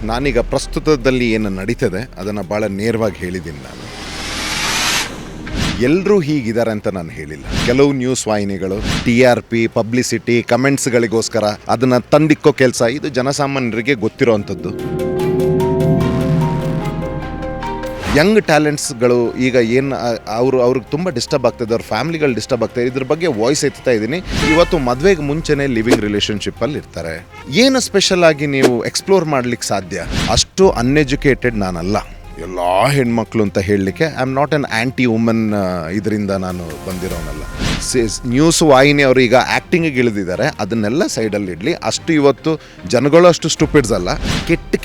ನಾನೀಗ ಪ್ರಸ್ತುತದಲ್ಲಿ ಏನು ನಡೀತದೆ ಅದನ್ನು ಭಾಳ ನೇರವಾಗಿ ಹೇಳಿದ್ದೀನಿ ನಾನು. ಎಲ್ಲರೂ ಹೀಗಿದ್ದಾರೆ ಅಂತ ನಾನು ಹೇಳಿಲ್ಲ. ಕೆಲವು ನ್ಯೂಸ್ ವಾಹಿನಿಗಳು TRP ಪಬ್ಲಿಸಿಟಿ ಕಮೆಂಟ್ಸ್ಗಳಿಗೋಸ್ಕರ ಅದನ್ನು ತಂದಿಕ್ಕೋ ಕೆಲಸ ಇದು ಜನಸಾಮಾನ್ಯರಿಗೆ ಗೊತ್ತಿರೋವಂಥದ್ದು. ಯಂಗ್ ಟ್ಯಾಲೆಂಟ್ಸ್ಗಳು ಈಗ ಏನು ಅವ್ರಿಗೆ ತುಂಬ ಡಿಸ್ಟರ್ಬ್ ಆಗ್ತದೆ, ಅವ್ರ ಫ್ಯಾಮಿಲಿಗಳು ಡಿಸ್ಟರ್ಬ್ ಆಗ್ತಾಯಿದೆ. ಇದ್ರ ಬಗ್ಗೆ ವಾಯ್ಸ್ ಎತ್ತಾ ಇದ್ದೀನಿ. ಇವತ್ತು ಮದುವೆಗೆ ಮುಂಚೆನೇ ಲಿವಿಂಗ್ ರಿಲೇಷನ್ಶಿಪ್ಪಲ್ಲಿ ಇರ್ತಾರೆ. ಏನು ಸ್ಪೆಷಲ್ ಆಗಿ ನೀವು ಎಕ್ಸ್ಪ್ಲೋರ್ ಮಾಡ್ಲಿಕ್ಕೆ ಸಾಧ್ಯ? ಅಷ್ಟು ಅನ್ಎಜುಕೇಟೆಡ್ ನಾನಲ್ಲ. ಎಲ್ಲ ಹೆಣ್ಮಕ್ಳು ಅಂತ ಹೇಳಲಿಕ್ಕೆ I am not on anti woman. ಇದರಿಂದ ನಾನು ಬಂದಿರೋನಲ್ಲ. ನ್ಯೂಸ್ ವಾಹಿನಿ ಅವರು ಈಗ ಆ್ಯಕ್ಟಿಂಗಿಗೆ ಇಳಿದಿದ್ದಾರೆ, ಅದನ್ನೆಲ್ಲ ಸೈಡಲ್ಲಿ ಇಡಲಿ. ಅಷ್ಟು ಇವತ್ತು ಜನಗಳು ಅಷ್ಟು ಸ್ಟುಪಿಡ್ಸ್ ಅಲ್ಲ.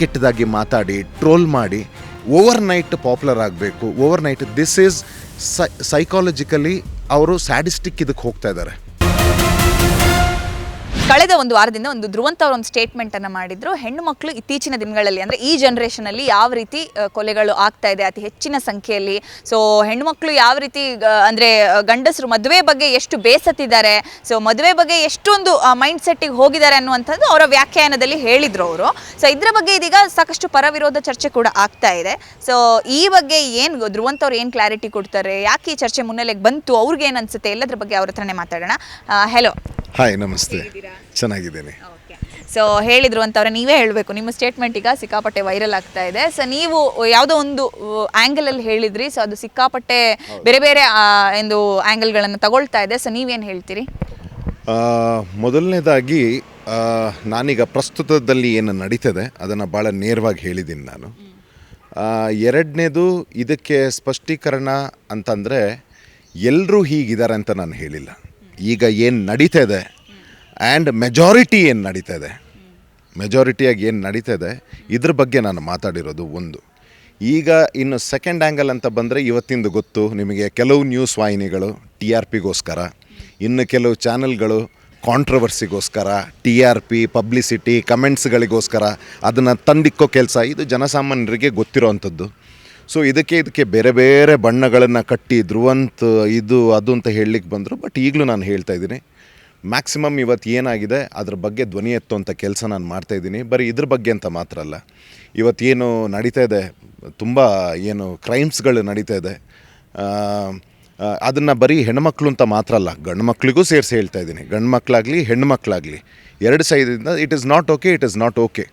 ಕೆಟ್ಟದಾಗಿ ಮಾತಾಡಿ ಟ್ರೋಲ್ ಮಾಡಿ ಓವರ್ ನೈಟ್ ಪಾಪ್ಯುಲರ್ ಆಗಬೇಕು. Over night this is psychologically ಅವರು ಸ್ಯಾಡಿಸ್ಟಿಕ್ ಇದಕ್ಕೆ ಹೋಗ್ತಾ ಇದ್ದಾರೆ. ಕಳೆದ ಒಂದು ವಾರದಿಂದ ಒಂದು ಧ್ರುವಂತ ಅವರು ಒಂದು ಸ್ಟೇಟ್ಮೆಂಟನ್ನು ಮಾಡಿದ್ರು. ಹೆಣ್ಣು ಮಕ್ಕಳು ಇತ್ತೀಚಿನ ದಿನಗಳಲ್ಲಿ ಅಂದರೆ ಈ ಜನ್ರೇಷನಲ್ಲಿ ಯಾವ ರೀತಿ ಕೊಲೆಗಳು ಆಗ್ತಾ ಇದೆ ಅತಿ ಹೆಚ್ಚಿನ ಸಂಖ್ಯೆಯಲ್ಲಿ. ಸೊ ಹೆಣ್ಣುಮಕ್ಕಳು ಯಾವ ರೀತಿ ಅಂದರೆ ಗಂಡಸರು ಮದುವೆ ಬಗ್ಗೆ ಎಷ್ಟು ಬೇಸತ್ತಿದ್ದಾರೆ, ಸೊ ಮದುವೆ ಬಗ್ಗೆ ಎಷ್ಟೊಂದು ಮೈಂಡ್ ಸೆಟ್ಟಿಗೆ ಹೋಗಿದ್ದಾರೆ ಅನ್ನುವಂಥದ್ದು ಅವರ ವ್ಯಾಖ್ಯಾನದಲ್ಲಿ ಹೇಳಿದರು ಅವರು. ಸೊ ಇದರ ಬಗ್ಗೆ ಇದೀಗ ಸಾಕಷ್ಟು ಪರವಿರೋಧ ಚರ್ಚೆ ಕೂಡ ಆಗ್ತಾ ಇದೆ. ಸೊ ಈ ಬಗ್ಗೆ ಏನು ಧ್ರುವಂತ ಅವ್ರು ಏನು ಕ್ಲಾರಿಟಿ ಕೊಡ್ತಾರೆ, ಯಾಕೆ ಈ ಚರ್ಚೆ ಮುನ್ನೆಲೆಗೆ ಬಂತು, ಅವ್ರಿಗೆ ಏನು ಅನಿಸುತ್ತೆ, ಎಲ್ಲದ್ರ ಬಗ್ಗೆ ಅವ್ರ ಹತ್ರನೇ ಮಾತಾಡೋಣ. ಹೆಲೋ. ಹಾಯ್, ನಮಸ್ತೆ. ಚೆನ್ನಾಗಿದ್ದೇನೆ. ಸೊ ಹೇಳಿದ್ರು ಅಂತವ್ರೆ, ನೀವೇ ಹೇಳಬೇಕು. ನಿಮ್ಮ ಸ್ಟೇಟ್ಮೆಂಟ್ ಈಗ ಸಿಕ್ಕಾಪಟ್ಟೆ ವೈರಲ್ ಆಗ್ತಾ ಇದೆ. ಸೊ ನೀವು ಯಾವುದೋ ಒಂದು ಆ್ಯಂಗಲಲ್ಲಿ ಹೇಳಿದ್ರಿ, ಸೊ ಅದು ಸಿಕ್ಕಾಪಟ್ಟೆ ಬೇರೆ ಬೇರೆ ಒಂದು ಆ್ಯಂಗಲ್ಗಳನ್ನು ತಗೊಳ್ತಾ ಇದೆ. ಸೊ ನೀವೇನು ಹೇಳ್ತೀರಿ? ಮೊದಲನೇದಾಗಿ ನಾನೀಗ ಪ್ರಸ್ತುತದಲ್ಲಿ ಏನು ನಡೀತದೆ ಅದನ್ನು ಭಾಳ ನೇರವಾಗಿ ಹೇಳಿದ್ದೀನಿ ನಾನು. ಎರಡನೇದು, ಇದಕ್ಕೆ ಸ್ಪಷ್ಟೀಕರಣ ಅಂತಂದರೆ ಎಲ್ಲರೂ ಹೀಗಿದ್ದಾರೆ ಅಂತ ನಾನು ಹೇಳಿಲ್ಲ. ಈಗ ಏನು ನಡೀತಾ ಇದೆ ಆ್ಯಂಡ್ ಮೆಜಾರಿಟಿ ಏನು ನಡೀತಾ ಇದೆ, ಮೆಜಾರಿಟಿಯಾಗಿ ಏನು ನಡೀತಾ ಇದೆ ಇದ್ರ ಬಗ್ಗೆ ನಾನು ಮಾತಾಡಿರೋದು ಒಂದು. ಈಗ ಇನ್ನು ಸೆಕೆಂಡ್ ಆ್ಯಂಗಲ್ ಅಂತ ಬಂದರೆ, ಇವತ್ತಿಂದು ಗೊತ್ತು ನಿಮಗೆ, ಕೆಲವು ನ್ಯೂಸ್ ವಾಹಿನಿಗಳು TRPಗೋಸ್ಕರ, ಇನ್ನು ಕೆಲವು ಚಾನಲ್ಗಳು ಕಾಂಟ್ರವರ್ಸಿಗೋಸ್ಕರ, TRP ಪಬ್ಲಿಸಿಟಿ ಕಮೆಂಟ್ಸ್ಗಳಿಗೋಸ್ಕರ ಅದನ್ನು ತಂದಿಕ್ಕೋ ಕೆಲಸ ಇದು ಜನಸಾಮಾನ್ಯರಿಗೆ ಗೊತ್ತಿರೋವಂಥದ್ದು. ಸೊ ಇದಕ್ಕೆ ಬೇರೆ ಬೇರೆ ಬಣ್ಣಗಳನ್ನು ಕಟ್ಟಿ ಧ್ರುವಂತ್ ಇದು ಅದು ಅಂತ ಹೇಳಲಿಕ್ಕೆ ಬಂದರು. ಬಟ್ ಈಗಲೂ ನಾನು ಹೇಳ್ತಾ ಇದ್ದೀನಿ, ಮ್ಯಾಕ್ಸಿಮಮ್ ಇವತ್ತು ಏನಾಗಿದೆ ಅದ್ರ ಬಗ್ಗೆ ಧ್ವನಿ ಎತ್ತುವಂಥ ಕೆಲಸ ನಾನು ಮಾಡ್ತಾಯಿದ್ದೀನಿ. ಬರೀ ಇದ್ರ ಬಗ್ಗೆ ಅಂತ ಮಾತ್ರ ಅಲ್ಲ, ಇವತ್ತೇನು ನಡೀತಾ ಇದೆ, ತುಂಬ ಏನು ಕ್ರೈಮ್ಸ್ಗಳು ನಡೀತಾ ಇದೆ, ಅದನ್ನು ಬರೀ ಹೆಣ್ಮಕ್ಳು ಅಂತ ಮಾತ್ರ ಅಲ್ಲ, ಗಂಡು ಮಕ್ಕಳಿಗೂ ಸೇರಿಸಿ ಹೇಳ್ತಾ ಇದ್ದೀನಿ. ಗಂಡು ಮಕ್ಕಳಾಗಲಿ ಹೆಣ್ಣು ಮಕ್ಕಳಾಗಲಿ ಎರಡು ಸೈಡಿಂದ ಇಟ್ ಈಸ್ ನಾಟ್ ಓಕೆ.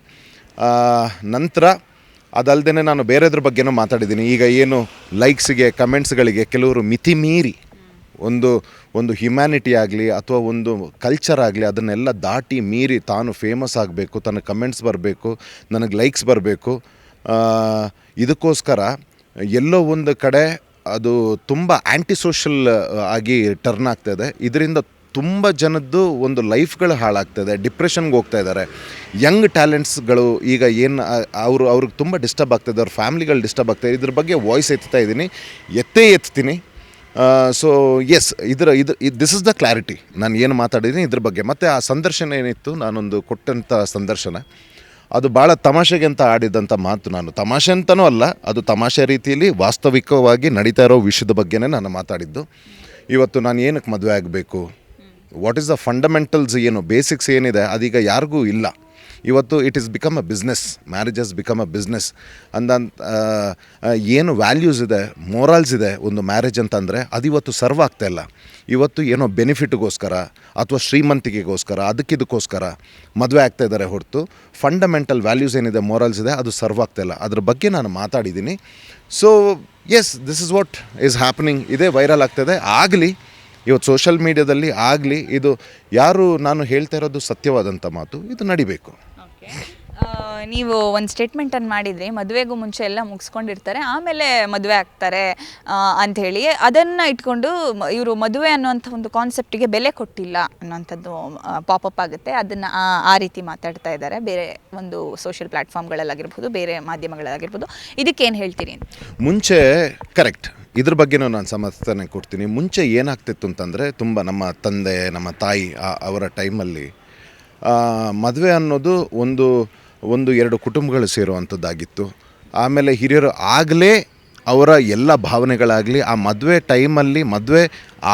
ನಂತರ ಅದಲ್ಲದೆ ನಾನು ಬೇರೆದ್ರ ಬಗ್ಗೆನೂ ಮಾತಾಡಿದ್ದೀನಿ. ಈಗ ಏನು ಲೈಕ್ಸಿಗೆ ಕಮೆಂಟ್ಸ್ಗಳಿಗೆ ಕೆಲವರು ಮಿತಿ ಮೀರಿ ಒಂದು ಹ್ಯುಮ್ಯಾನಿಟಿ ಆಗಲಿ ಅಥವಾ ಒಂದು ಕಲ್ಚರ್ ಆಗಲಿ ಅದನ್ನೆಲ್ಲ ದಾಟಿ ಮೀರಿ ತಾನು ಫೇಮಸ್ ಆಗಬೇಕು, ತನ್ನ ಕಮೆಂಟ್ಸ್ ಬರಬೇಕು, ನನಗೆ ಲೈಕ್ಸ್ ಬರಬೇಕು, ಇದಕ್ಕೋಸ್ಕರ ಎಲ್ಲೋ ಒಂದು ಕಡೆ ಅದು ತುಂಬ ಆ್ಯಂಟಿ ಸೋಷಲ್ ಆಗಿ ಟರ್ನ್ ಆಗ್ತಾಯಿದೆ. ಇದರಿಂದ ತುಂಬ ಜನದ್ದು ಒಂದು ಲೈಫ್ಗಳು ಹಾಳಾಗ್ತಾಯಿದೆ, ಡಿಪ್ರೆಷನ್ಗೆ ಹೋಗ್ತಾ ಇದ್ದಾರೆ. ಯಂಗ್ ಟ್ಯಾಲೆಂಟ್ಸ್ಗಳು ಈಗ ಏನು ಅವ್ರಿಗೆ ತುಂಬ ಡಿಸ್ಟರ್ಬ್ ಆಗ್ತಾಯಿದೆ, ಅವ್ರ ಫ್ಯಾಮಿಲಿಗಳು ಡಿಸ್ಟರ್ಬ್ ಆಗ್ತಾಯಿದೆ. ಇದ್ರ ಬಗ್ಗೆ ವಾಯ್ಸ್ ಎತ್ತೀನಿ. So yes, this is the clarity. ನಾನು ಏನು ಮಾತಾಡಿದ್ದೀನಿ ಇದ್ರ ಬಗ್ಗೆ. ಮತ್ತು ಆ ಸಂದರ್ಶನ ಏನಿತ್ತು, ನಾನೊಂದು ಕೊಟ್ಟಂಥ ಸಂದರ್ಶನ, ಅದು ಭಾಳ ತಮಾಷೆಗೆ ಅಂತ ಆಡಿದಂಥ ಮಾತು. ನಾನು ತಮಾಷೆ ಅಂತನೂ ಅಲ್ಲ, ಅದು ತಮಾಷೆ ರೀತಿಯಲ್ಲಿ ವಾಸ್ತವಿಕವಾಗಿ ನಡೀತಾ ಇರೋ ವಿಷಯದ ಬಗ್ಗೆನೇ ನಾನು ಮಾತಾಡಿದ್ದು. ಇವತ್ತು ನಾನು ಏನಕ್ಕೆ ಮದುವೆ ಆಗಬೇಕು, ವಾಟ್ ಈಸ್ ದ ಫಂಡಮೆಂಟಲ್ಸ್, ಏನು ಬೇಸಿಕ್ಸ್ ಏನಿದೆ ಅದೀಗ ಯಾರಿಗೂ ಇಲ್ಲ. ಇವತ್ತು it is become a business, marriage has become a business. ಏನು ವ್ಯಾಲ್ಯೂಸ್ ಇದೆ, ಮೋರಲ್ಸ್ ಇದೆ ಒಂದು ಮ್ಯಾರೇಜ್ ಅಂತಂದರೆ ಅದು ಇವತ್ತು ಸರ್ವ್ ಆಗ್ತಾಯಿಲ್ಲ. ಇವತ್ತು ಏನೋ ಬೆನಿಫಿಟ್ಗೋಸ್ಕರ ಅಥವಾ ಶ್ರೀಮಂತಿಕೆಗೋಸ್ಕರ ಅದಕ್ಕಿದಕ್ಕೋಸ್ಕರ ಮದುವೆ ಆಗ್ತಾಯಿದ್ದಾರೆ ಹೊರತು ಫಂಡಮೆಂಟಲ್ ವ್ಯಾಲ್ಯೂಸ್ ಏನಿದೆ, ಮೋರಲ್ಸ್ ಇದೆ, ಅದು ಸರ್ವ್ ಆಗ್ತಾಯಿಲ್ಲ. ಅದ್ರ ಬಗ್ಗೆ ನಾನು ಮಾತಾಡಿದ್ದೀನಿ. So yes, this is what is happening. ಇದೇ ವೈರಲ್ ಆಗ್ತಾಯಿದೆ. ಆಗಲಿ ಇವತ್ತು ಸೋಷಲ್ ಮೀಡಿಯಾದಲ್ಲಿ ಆಗಲಿ, ಇದು ಯಾರು ನಾನು ಹೇಳ್ತಾ ಇರೋದು ಸತ್ಯವಾದಂಥ ಮಾತು, ಇದು ನಡಿಬೇಕು. ನೀವು ಒಂದು ಸ್ಟೇಟ್ಮೆಂಟನ್ನು ಮಾಡಿದ್ರಿ, ಮದುವೆಗೂ ಮುಂಚೆ ಎಲ್ಲ ಮುಗಿಸ್ಕೊಂಡಿರ್ತಾರೆ, ಆಮೇಲೆ ಮದುವೆ ಆಗ್ತಾರೆ ಅಂಥೇಳಿ. ಅದನ್ನು ಇಟ್ಕೊಂಡು ಇವರು ಮದುವೆ ಅನ್ನುವಂಥ ಒಂದು ಕಾನ್ಸೆಪ್ಟಿಗೆ ಬೆಲೆ ಕೊಟ್ಟಿಲ್ಲ ಅನ್ನೋಂಥದ್ದು ಪಾಪಪ್ ಆಗುತ್ತೆ. ಅದನ್ನು ಆ ರೀತಿ ಮಾತಾಡ್ತಾ ಇದ್ದಾರೆ ಬೇರೆ ಒಂದು ಸೋಷಿಯಲ್ ಪ್ಲ್ಯಾಟ್ಫಾರ್ಮ್ಗಳಲ್ಲಾಗಿರ್ಬೋದು, ಬೇರೆ ಮಾಧ್ಯಮಗಳಲ್ಲಾಗಿರ್ಬೋದು. ಇದಕ್ಕೇನು ಹೇಳ್ತೀರಿ? ಮುಂಚೆ ಕರೆಕ್ಟ್, ಇದ್ರ ಬಗ್ಗೆನೂ ನಾನು ಸಮರ್ಥನೆ ಕೊಡ್ತೀನಿ. ಮುಂಚೆ ಏನಾಗ್ತಿತ್ತು ಅಂತಂದರೆ, ತುಂಬ ನಮ್ಮ ತಂದೆ ನಮ್ಮ ತಾಯಿ ಅವರ ಟೈಮಲ್ಲಿ ಮದುವೆ ಅನ್ನೋದು ಒಂದು ಎರಡು ಕುಟುಂಬಗಳು ಸೇರುವಂಥದ್ದಾಗಿತ್ತು. ಆಮೇಲೆ ಹಿರಿಯರು ಆಗಲೇ ಅವರ ಎಲ್ಲ ಭಾವನೆಗಳಾಗಲಿ ಆ ಮದುವೆ ಟೈಮಲ್ಲಿ, ಮದುವೆ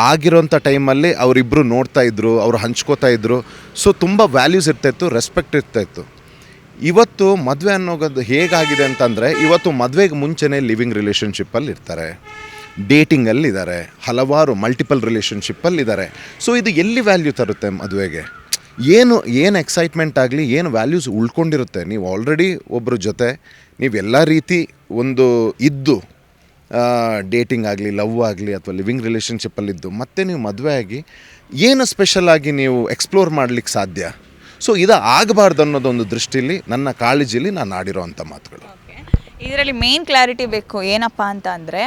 ಆಗಿರೋಂಥ ಟೈಮಲ್ಲಿ ಅವರಿಬ್ಬರು ನೋಡ್ತಾಯಿದ್ರು, ಅವರು ಹಂಚ್ಕೋತಾ ಇದ್ದರು. ಸೊ ತುಂಬ ವ್ಯಾಲ್ಯೂಸ್ ಇರ್ತಾಯಿತ್ತು, ರೆಸ್ಪೆಕ್ಟ್ ಇರ್ತಾಯಿತ್ತು. ಇವತ್ತು ಮದುವೆ ಅನ್ನೋದು ಹೇಗಾಗಿದೆ ಅಂತಂದರೆ ಇವತ್ತು ಮದುವೆಗೆ ಮುಂಚೆನೇ ಲಿವಿಂಗ್ ರಿಲೇಷನ್ಶಿಪ್ಪಲ್ಲಿ ಇರ್ತಾರೆ, ಡೇಟಿಂಗಲ್ಲಿದ್ದಾರೆ, ಹಲವಾರು ಮಲ್ಟಿಪಲ್ ರಿಲೇಷನ್ಶಿಪ್ಪಲ್ಲಿದ್ದಾರೆ. ಸೊ ಇದು ಎಲ್ಲಿ ವ್ಯಾಲ್ಯೂ ತರುತ್ತೆ ಮದುವೆಗೆ? ಏನು ಎಕ್ಸೈಟ್ಮೆಂಟ್ ಆಗಲಿ, ಏನು ವ್ಯಾಲ್ಯೂಸ್ ಉಳ್ಕೊಂಡಿರುತ್ತೆ? ನೀವು ಆಲ್ರೆಡಿ ಒಬ್ಬರ ಜೊತೆ ನೀವೆಲ್ಲ ರೀತಿ ಒಂದು ಇದ್ದು ಡೇಟಿಂಗ್ ಆಗಲಿ, ಲವ್ ಆಗಲಿ ಅಥವಾ ಲಿವಿಂಗ್ ರಿಲೇಷನ್ಶಿಪ್ಪಲ್ಲಿದ್ದು ಮತ್ತೆ ನೀವು ಮದುವೆ ಆಗಿ ಏನು ಸ್ಪೆಷಲ್ ಆಗಿ ನೀವು ಎಕ್ಸ್ಪ್ಲೋರ್ ಮಾಡಲಿಕ್ಕೆ ಸಾಧ್ಯ? ಸೊ ಇದು ಆಗಬಾರ್ದು ಅನ್ನೋದೊಂದು ದೃಷ್ಟಿಯಲ್ಲಿ ನನ್ನ ಕಾಳಜಿಲಿ ನಾನು ಆಡಿರೋ ಅಂಥ ಮಾತುಗಳು. ಇದರಲ್ಲಿ ಮೇನ್ ಕ್ಲಾರಿಟಿ ಬೇಕು ಏನಪ್ಪ ಅಂತ ಅಂದರೆ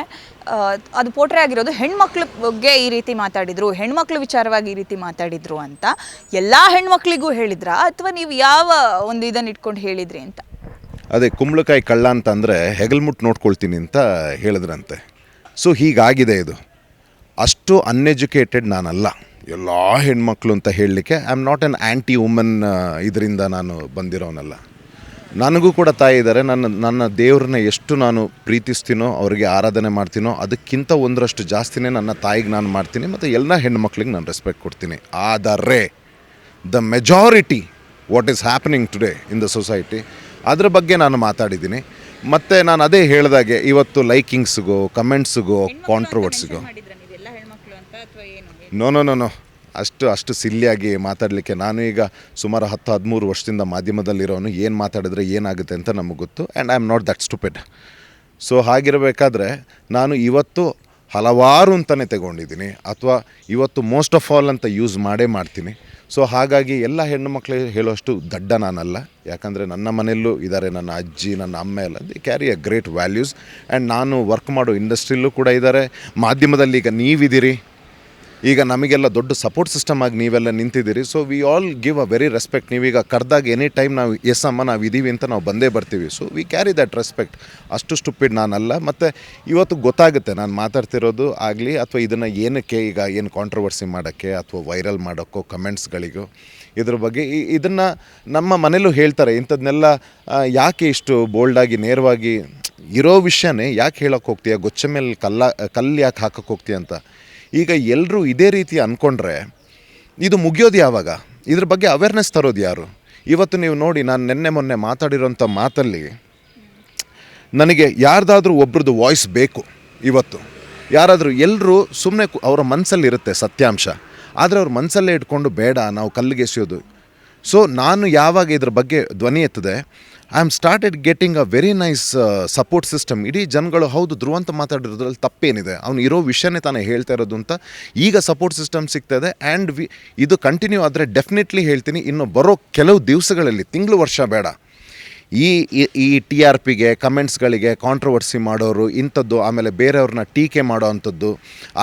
ಅದು ಪೋಟ್ರೆ ಆಗಿರೋದು ಹೆಣ್ಮಕ್ಳ ಬಗ್ಗೆ ಈ ರೀತಿ ಮಾತಾಡಿದರು, ಹೆಣ್ಮಕ್ಳು ವಿಚಾರವಾಗಿ ಈ ರೀತಿ ಮಾತಾಡಿದರು ಅಂತ ಎಲ್ಲ ಹೆಣ್ಮಕ್ಳಿಗೂ ಹೇಳಿದ್ರಾ ಅಥವಾ ನೀವು ಯಾವ ಒಂದು ಇದನ್ನು ಇಟ್ಕೊಂಡು ಹೇಳಿದ್ರಿ ಅಂತ? ಅದೇ ಕುಂಬಳಕಾಯಿ ಕಳ್ಳ ಅಂತ ಅಂದರೆ ಹೆಗಲ್ಮುಟ್ಟು ನೋಡ್ಕೊಳ್ತೀನಿ ಅಂತ ಹೇಳಿದ್ರಂತೆ. ಸೊ ಹೀಗಾಗಿದೆ ಇದು. ಅಷ್ಟು ಅನ್ಎಜುಕೇಟೆಡ್ ನಾನಲ್ಲ, ಎಲ್ಲ ಹೆಣ್ಮಕ್ಳು ಅಂತ ಹೇಳಲಿಕ್ಕೆ I am not an anti woman. ಇದರಿಂದ ನಾನು ಬಂದಿರೋನಲ್ಲ. ನನಗೂ ಕೂಡ ತಾಯಿ ಇದ್ದಾರೆ. ನನ್ನ ದೇವ್ರನ್ನ ಎಷ್ಟು ನಾನು ಪ್ರೀತಿಸ್ತೀನೋ, ಅವರಿಗೆ ಆರಾಧನೆ ಮಾಡ್ತೀನೋ ಅದಕ್ಕಿಂತ ಒಂದರಷ್ಟು ಜಾಸ್ತಿನೇ ನನ್ನ ತಾಯಿಗೆ ನಾನು ಮಾಡ್ತೀನಿ ಮತ್ತು ಎಲ್ಲ ಹೆಣ್ಮಕ್ಳಿಗೆ ನಾನು ರೆಸ್ಪೆಕ್ಟ್ ಕೊಡ್ತೀನಿ. ಆದರೆ the majority what is happening today in the society ಅದ್ರ ಬಗ್ಗೆ ನಾನು ಮಾತಾಡಿದ್ದೀನಿ. ಮತ್ತು ನಾನು ಅದೇ ಹೇಳಿದಾಗೆ ಇವತ್ತು ಲೈಕಿಂಗ್ಸ್ಗೋ, ಕಮೆಂಟ್ಸ್ಗೋ, ಕಾಂಟ್ರವರ್ಸಿಗೋ ನೋ ಅಷ್ಟು ಸಿಲ್ಲಿಯಾಗಿ ಮಾತಾಡಲಿಕ್ಕೆ ನಾನು ಈಗ ಸುಮಾರು 10-13 ವರ್ಷದಿಂದ ಮಾಧ್ಯಮದಲ್ಲಿರೋನು. ಏನು ಮಾತಾಡಿದ್ರೆ ಏನಾಗುತ್ತೆ ಅಂತ ನಮಗೆ ಗೊತ್ತು. And I am not that stupid. So ಹಾಗಿರಬೇಕಾದ್ರೆ ನಾನು ಇವತ್ತು ಹಲವಾರು ಅಂತಲೇ ತಗೊಂಡಿದ್ದೀನಿ ಅಥವಾ ಇವತ್ತು ಮೋಸ್ಟ್ ಆಫ್ ಆಲ್ ಅಂತ ಯೂಸ್ ಮಾಡ್ತೀನಿ. ಸೊ ಹಾಗಾಗಿ ಎಲ್ಲ ಹೆಣ್ಣು ಮಕ್ಕಳಿಗೆ ಹೇಳೋಷ್ಟು ದಡ್ಡ ನಾನಲ್ಲ. ಯಾಕಂದರೆ ನನ್ನ ಮನೆಯಲ್ಲೂ ಇದ್ದಾರೆ, ನನ್ನ ಅಜ್ಜಿ, ನನ್ನ ಅಮ್ಮ ಎಲ್ಲ the carry a great values. And ನಾನು ವರ್ಕ್ ಮಾಡೋ ಇಂಡಸ್ಟ್ರಿಯಲ್ಲೂ ಕೂಡ ಇದ್ದಾರೆ, ಮಾಧ್ಯಮದಲ್ಲಿ ಈಗ ನೀವಿದ್ದೀರಿ, ಈಗ ನಮಗೆಲ್ಲ ದೊಡ್ಡ ಸಪೋರ್ಟ್ ಸಿಸ್ಟಮ್ ಆಗಿ ನೀವೆಲ್ಲ ನಿಂತಿದ್ದೀರಿ. So we all give a very respect. ನೀವೀಗ ಕರೆದಾಗ ಎನಿ ಟೈಮ್ ನಾವು ಎಸ್ ಅಮ್ಮ ನಾವು ಇದ್ದೀವಿ ಅಂತ ನಾವು ಬಂದೇ ಬರ್ತೀವಿ. So we carry that respect. ಅಷ್ಟು ಸ್ಟುಪಿಡ್ ನಾನಲ್ಲ. ಮತ್ತು ಇವತ್ತು ಗೊತ್ತಾಗುತ್ತೆ ನಾನು ಮಾತಾಡ್ತಿರೋದು ಆಗಲಿ ಅಥವಾ ಇದನ್ನು ಏನಕ್ಕೆ ಈಗ ಏನು ಕಾಂಟ್ರವರ್ಸಿ ಮಾಡೋಕ್ಕೆ ಅಥವಾ ವೈರಲ್ ಮಾಡೋಕ್ಕೋ ಕಮೆಂಟ್ಸ್ಗಳಿಗೋ ಇದ್ರ ಬಗ್ಗೆ ಇದನ್ನು ನಮ್ಮ ಮನೇಲೂ ಹೇಳ್ತಾರೆ. ಇಂಥದ್ದನ್ನೆಲ್ಲ ಯಾಕೆ ಇಷ್ಟು ಬೋಲ್ಡಾಗಿ ನೇರವಾಗಿ ಇರೋ ವಿಷಯನೇ ಯಾಕೆ ಹೇಳೋಕ್ಕೆ ಹೋಗ್ತೀಯ, ಗೊಚ್ಚ ಮೇಲೆ ಕಲ್ಲು ಯಾಕೆ ಹಾಕೋಕ್ಕೆ ಹೋಗ್ತೀಯ ಅಂತ. ಈಗ ಎಲ್ಲರೂ ಇದೇ ರೀತಿ ಅಂದ್ಕೊಂಡ್ರೆ ಇದು ಮುಗಿಯೋದು ಯಾವಾಗ? ಇದ್ರ ಬಗ್ಗೆ ಅವೇರ್ನೆಸ್ ತರೋದು ಯಾರು? ಇವತ್ತು ನೀವು ನೋಡಿ, ನಾನು ಮೊನ್ನೆ ಮಾತಾಡಿರೋಂಥ ಮಾತಲ್ಲಿ ನನಗೆ ಯಾರ್ದಾದ್ರೂ ಒಬ್ರದ್ದು ವಾಯ್ಸ್ ಬೇಕು. ಇವತ್ತು ಯಾರಾದರೂ ಎಲ್ಲರೂ ಸುಮ್ಮನೆ ಅವರ ಮನಸ್ಸಲ್ಲಿರುತ್ತೆ ಸತ್ಯಾಂಶ, ಆದರೆ ಅವ್ರ ಮನಸ್ಸಲ್ಲೇ ಇಟ್ಕೊಂಡು ಬೇಡ ನಾವು ಕಲ್ಲಿಗೆ ಎಸೆಯೋದು. ಸೊ ನಾನು ಯಾವಾಗ ಇದ್ರ ಬಗ್ಗೆ ಧ್ವನಿ ಎತ್ತದೆ, I am started getting a very nice support system. ಇಡೀ ಜನಗಳು ಹೌದು ಧ್ರುವಂತ ಮಾತಾಡಿರೋದ್ರಲ್ಲಿ ತಪ್ಪೇನಿದೆ, ಅವನು ಇರೋ ವಿಷಯನೇ ತಾನೇ ಹೇಳ್ತಾ ಇರೋದು ಅಂತ ಈಗ ಸಪೋರ್ಟ್ ಸಿಸ್ಟಮ್ ಸಿಗ್ತಾಯಿದೆ. ಆ್ಯಂಡ್ ಇದು ಕಂಟಿನ್ಯೂ ಆದರೆ ಡೆಫಿನೆಟ್ಲಿ ಹೇಳ್ತೀನಿ, ಇನ್ನು ಬರೋ ಕೆಲವು ದಿವಸಗಳಲ್ಲಿ, ತಿಂಗಳು ವರ್ಷ ಬೇಡ, ಈ ಟಿ ಆರ್ ಪಿಗೆ, ಕಮೆಂಟ್ಸ್ಗಳಿಗೆ ಕಾಂಟ್ರವರ್ಸಿ ಮಾಡೋರು ಇಂಥದ್ದು, ಆಮೇಲೆ ಬೇರೆಯವ್ರನ್ನ ಟೀಕೆ ಮಾಡೋ ಅಂಥದ್ದು,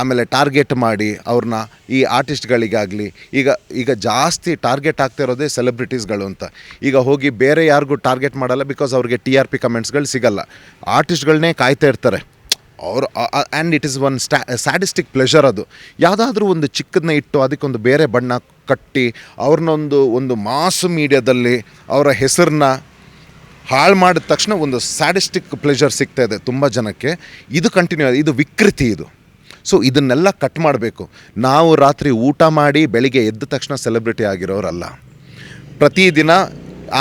ಆಮೇಲೆ ಟಾರ್ಗೆಟ್ ಮಾಡಿ ಅವ್ರನ್ನ ಈ ಆರ್ಟಿಸ್ಟ್ಗಳಿಗಾಗಲಿ ಈಗ ಜಾಸ್ತಿ ಟಾರ್ಗೆಟ್ ಆಗ್ತಾ ಇರೋದೇ ಸೆಲೆಬ್ರಿಟೀಸ್ಗಳು ಅಂತ. ಈಗ ಹೋಗಿ ಬೇರೆ ಯಾರಿಗೂ ಟಾರ್ಗೆಟ್ ಮಾಡಲ್ಲ, ಬಿಕಾಸ್ ಅವ್ರಿಗೆ ಟಿ ಆರ್ ಪಿ ಕಮೆಂಟ್ಸ್ಗಳು ಸಿಗಲ್ಲ. ಆರ್ಟಿಸ್ಟ್ಗಳನ್ನೇ ಕಾಯ್ತಾ ಇರ್ತಾರೆ ಅವರು. And it is one sadistic pleasure. ಅದು ಯಾವುದಾದ್ರೂ ಒಂದು ಚಿಕ್ಕದನ್ನ ಇಟ್ಟು ಅದಕ್ಕೊಂದು ಬೇರೆ ಬಣ್ಣ ಕಟ್ಟಿ ಅವ್ರನ್ನೊಂದು ಮಾಸ್ ಮೀಡಿಯಾದಲ್ಲಿ ಅವರ ಹೆಸರನ್ನ ಹಾಳು ಮಾಡಿದ ತಕ್ಷಣ ಒಂದು ಸ್ಯಾಡಿಸ್ಟಿಕ್ ಪ್ಲೆಷರ್ ಸಿಗ್ತಾ ಇದೆ ತುಂಬ ಜನಕ್ಕೆ. ಇದು ಕಂಟಿನ್ಯೂ, ಇದು ವಿಕೃತಿ ಇದು. ಸೊ ಇದನ್ನೆಲ್ಲ ಕಟ್ ಮಾಡಬೇಕು. ನಾವು ರಾತ್ರಿ ಊಟ ಮಾಡಿ ಬೆಳಿಗ್ಗೆ ಎದ್ದ ತಕ್ಷಣ ಸೆಲೆಬ್ರಿಟಿ ಆಗಿರೋರಲ್ಲ ಪ್ರತಿದಿನ.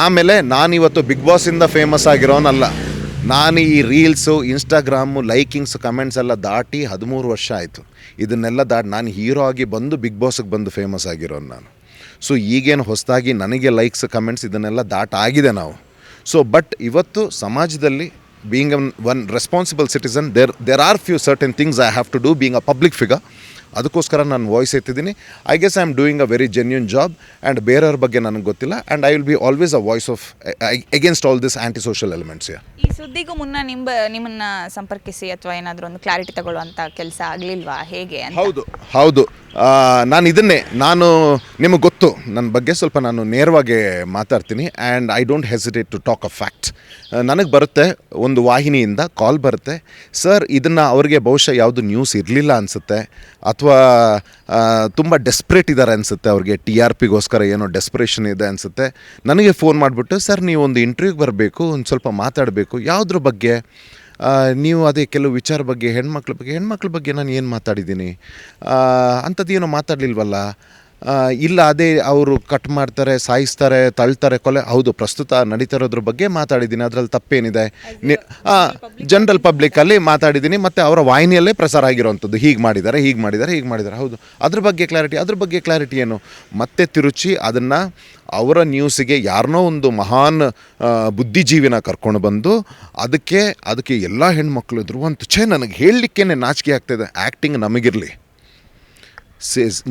ಆಮೇಲೆ ನಾನಿವತ್ತು ಬಿಗ್ ಬಾಸಿಂದ ಫೇಮಸ್ ಆಗಿರೋನಲ್ಲ. ನಾನು ಈ ರೀಲ್ಸು, ಇನ್ಸ್ಟಾಗ್ರಾಮು, ಲೈಕಿಂಗ್ಸ್, ಕಮೆಂಟ್ಸ್ ಎಲ್ಲ ದಾಟಿ 13 ವರ್ಷ ಆಯಿತು. ಇದನ್ನೆಲ್ಲ ದಾಟಿ ನಾನು ಹೀರೋ ಆಗಿ ಬಂದು ಬಿಗ್ ಬಾಸಿಗೆ ಬಂದು ಫೇಮಸ್ ಆಗಿರೋನು ನಾನು. ಸೊ ಈಗೇನು ಹೊಸದಾಗಿ ನನಗೆ ಲೈಕ್ಸ್, ಕಮೆಂಟ್ಸ್ ಇದನ್ನೆಲ್ಲ ದಾಟಾಗಿದೆ ನಾವು. ಸೊ ಬಟ್ ಇವತ್ತು ಸಮಾಜದಲ್ಲಿ being one responsible citizen, there are few certain things I have to do being a public figure. ಅದಕ್ಕೋಸ್ಕರ ನಾನು ವಾಯ್ಸ್ ಎತ್ತಿದ್ದೀನಿ. I guess I am doing a very genuine job. And ಬೇರೆಯವ್ರ ಬಗ್ಗೆ ನನಗೆ ಗೊತ್ತಿಲ್ಲ. And I will be always a voice of against all this anti social elements. ಈ ಸುದ್ದಿಗೂ ಮುನ್ನ ನಿಮ್ಮನ್ನು ಸಂಪರ್ಕಿಸಿ ಅಥವಾ ಏನಾದರೂ ಒಂದು ಕ್ಲಾರಿಟಿ ತಗೊಳ್ಳುವಂಥ ಕೆಲಸ ಆಗಲಿಲ್ವಾ, ಹೇಗೆ ಅಂತ? ಹೌದು ನಾನು ನಿಮಗೆ ಗೊತ್ತು ನನ್ನ ಬಗ್ಗೆ ಸ್ವಲ್ಪ ನಾನು ನೇರವಾಗಿ ಮಾತಾಡ್ತೀನಿ. And I don't hesitate to talk a fact. ನನಗೆ ಬರುತ್ತೆ ಒಂದು ವಾಹಿನಿಯಿಂದ ಕಾಲ್ ಬರುತ್ತೆ, ಸರ್ ಇದನ್ನು ಅವ್ರಿಗೆ ಬಹುಶಃ ಯಾವುದು ನ್ಯೂಸ್ ಇರಲಿಲ್ಲ ಅನಿಸುತ್ತೆ ಅಥವಾ ತುಂಬ ಡೆಸ್ಪ್ರೇಟ್ ಇದ್ದಾರೆ ಅನಿಸುತ್ತೆ, ಅವ್ರಿಗೆ ಟಿ ಆರ್ ಪಿಗೋಸ್ಕರ ಏನೋ ಡೆಸ್ಪ್ರೇಷನ್ ಇದೆ ಅನಿಸುತ್ತೆ. ನನಗೆ ಫೋನ್ ಮಾಡಿಬಿಟ್ಟು, ಸರ್ ನೀವು ಒಂದು ಇಂಟರ್ವ್ಯೂಗೆ ಬರಬೇಕು, ಒಂದು ಸ್ವಲ್ಪ ಮಾತಾಡಬೇಕು. ಯಾವುದ್ರ ಬಗ್ಗೆ? ನೀವು ಅದೇ ಕೆಲವು ವಿಚಾರ ಬಗ್ಗೆ, ಹೆಣ್ಮಕ್ಳ ಬಗ್ಗೆ ನಾನು ಏನು ಮಾತಾಡಿದ್ದೀನಿ, ಅಂಥದ್ದೇನೋ ಮಾತಾಡಲಿಲ್ವಲ್ಲ ಇಲ್ಲ ಅದೇ ಅವರು ಕಟ್ ಮಾಡ್ತಾರೆ, ಸಾಯಿಸ್ತಾರೆ, ತಳ್ತಾರೆ, ಕೊಲೆ. ಹೌದು, ಪ್ರಸ್ತುತ ನಡೀತಿರೋದ್ರ ಬಗ್ಗೆ ಮಾತಾಡಿದ್ದೀನಿ, ಅದರಲ್ಲಿ ತಪ್ಪೇನಿದೆ? ಜನರಲ್ ಪಬ್ಲಿಕ್ಕಲ್ಲಿ ಮಾತಾಡಿದ್ದೀನಿ, ಮತ್ತು ಅವರ ವಾಹಿನಿಯಲ್ಲೇ ಪ್ರಸಾರ ಆಗಿರೋವಂಥದ್ದು, ಹೀಗೆ ಮಾಡಿದ್ದಾರೆ. ಹೌದು, ಅದ್ರ ಬಗ್ಗೆ ಕ್ಲಾರಿಟಿ ಏನು? ಮತ್ತೆ ತಿರುಚಿ ಅದನ್ನು ಅವರ ನ್ಯೂಸಿಗೆ ಯಾರನ್ನೋ ಒಂದು ಮಹಾನ್ ಬುದ್ಧಿಜೀವಿನ ಕರ್ಕೊಂಡು ಬಂದು ಅದಕ್ಕೆ ಎಲ್ಲ ಹೆಣ್ಮಕ್ಳು ಧ್ರುವಂತ ನನಗೆ ಹೇಳಲಿಕ್ಕೇ ನಾಚಿಕೆ ಆಗ್ತಾಯಿದೆ. ಆ್ಯಕ್ಟಿಂಗ್ ನಮಗಿರಲಿ,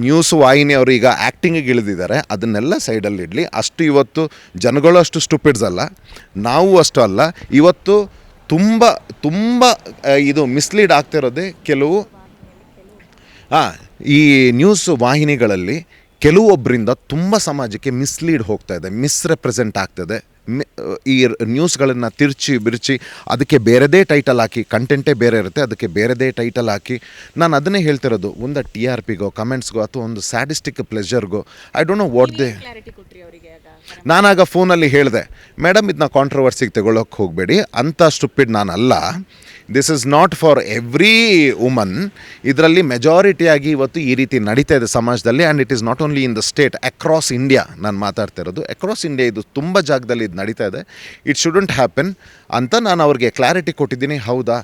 ನ್ಯೂಸ್ ವಾಹಿನಿ ಅವರು ಈಗ ಆ್ಯಕ್ಟಿಂಗಿಗೆ ಇಳಿದಿದ್ದಾರೆ, ಅದನ್ನೆಲ್ಲ ಸೈಡಲ್ಲಿ ಇಡಲಿ. ಅಷ್ಟು ಇವತ್ತು ಜನಗಳು ಅಷ್ಟು ಸ್ಟುಪಿಡ್ಸ್ ಅಲ್ಲ, ನಾವು ಅಷ್ಟು ಅಲ್ಲ. ಇವತ್ತು ತುಂಬ ಇದು ಮಿಸ್ಲೀಡ್ ಆಗ್ತಿರೋದೇ ಕೆಲವು ಈ ನ್ಯೂಸ್ ವಾಹಿನಿಗಳಲ್ಲಿ ಕೆಲವೊಬ್ಬರಿಂದ ತುಂಬ ಸಮಾಜಕ್ಕೆ ಮಿಸ್ಲೀಡ್ ಹೋಗ್ತಾ ಇದೆ, ಮಿಸ್ರೆಪ್ರೆಸೆಂಟ್ ಆಗ್ತದೆ. ಈ ನ್ಯೂಸ್ಗಳನ್ನು ತಿರ್ಚಿ ಬಿರ್ಚಿ ಅದಕ್ಕೆ ಬೇರೆದೇ ಟೈಟಲ್ ಹಾಕಿ, ಕಂಟೆಂಟೇ ಬೇರೆ ಇರುತ್ತೆ, ಅದಕ್ಕೆ ಬೇರೆದೇ ಟೈಟಲ್ ಹಾಕಿ. ನಾನು ಅದನ್ನೇ ಹೇಳ್ತಿರೋದು, ಒಂದು TRPಗೋ ಕಮೆಂಟ್ಸ್ಗೋ ಅಥವಾ ಒಂದು ಸ್ಯಾಡಿಸ್ಟಿಕ್ ಪ್ಲೆಜರ್ಗೋ, I don't know what they. ನಾನಾಗ ಫೋನಲ್ಲಿ ಹೇಳಿದೆ, ಮೇಡಮ್ ಇದನ್ನ ಕಾಂಟ್ರವರ್ಸಿಗೆ ತಗೊಳ್ಳೋಕೆ ಹೋಗಬೇಡಿ, ಅಂಥ ಸ್ಟುಪಿಡ್ ನಾನಲ್ಲ. This is not for every woman. ಇದರಲ್ಲಿ ಮೆಜಾರಿಟಿಯಾಗಿ ಇವತ್ತು ಈ ರೀತಿ ನಡೀತಾ ಇದೆ ಸಮಾಜದಲ್ಲಿ. And it is not only in the state, across India. ನಾನು ಮಾತಾಡ್ತಾ ಇರೋದು ಅಕ್ರಾಸ್ ಇಂಡಿಯಾ, ಇದು ತುಂಬ ಜಾಗದಲ್ಲಿ ಇದು ನಡೀತಾ ಇದೆ. ಇಟ್ ಶುಡಂಟ್ ಹ್ಯಾಪನ್ ಅಂತ ನಾನು ಅವ್ರಿಗೆ ಕ್ಲಾರಿಟಿ ಕೊಟ್ಟಿದ್ದೀನಿ. ಹೌದಾ,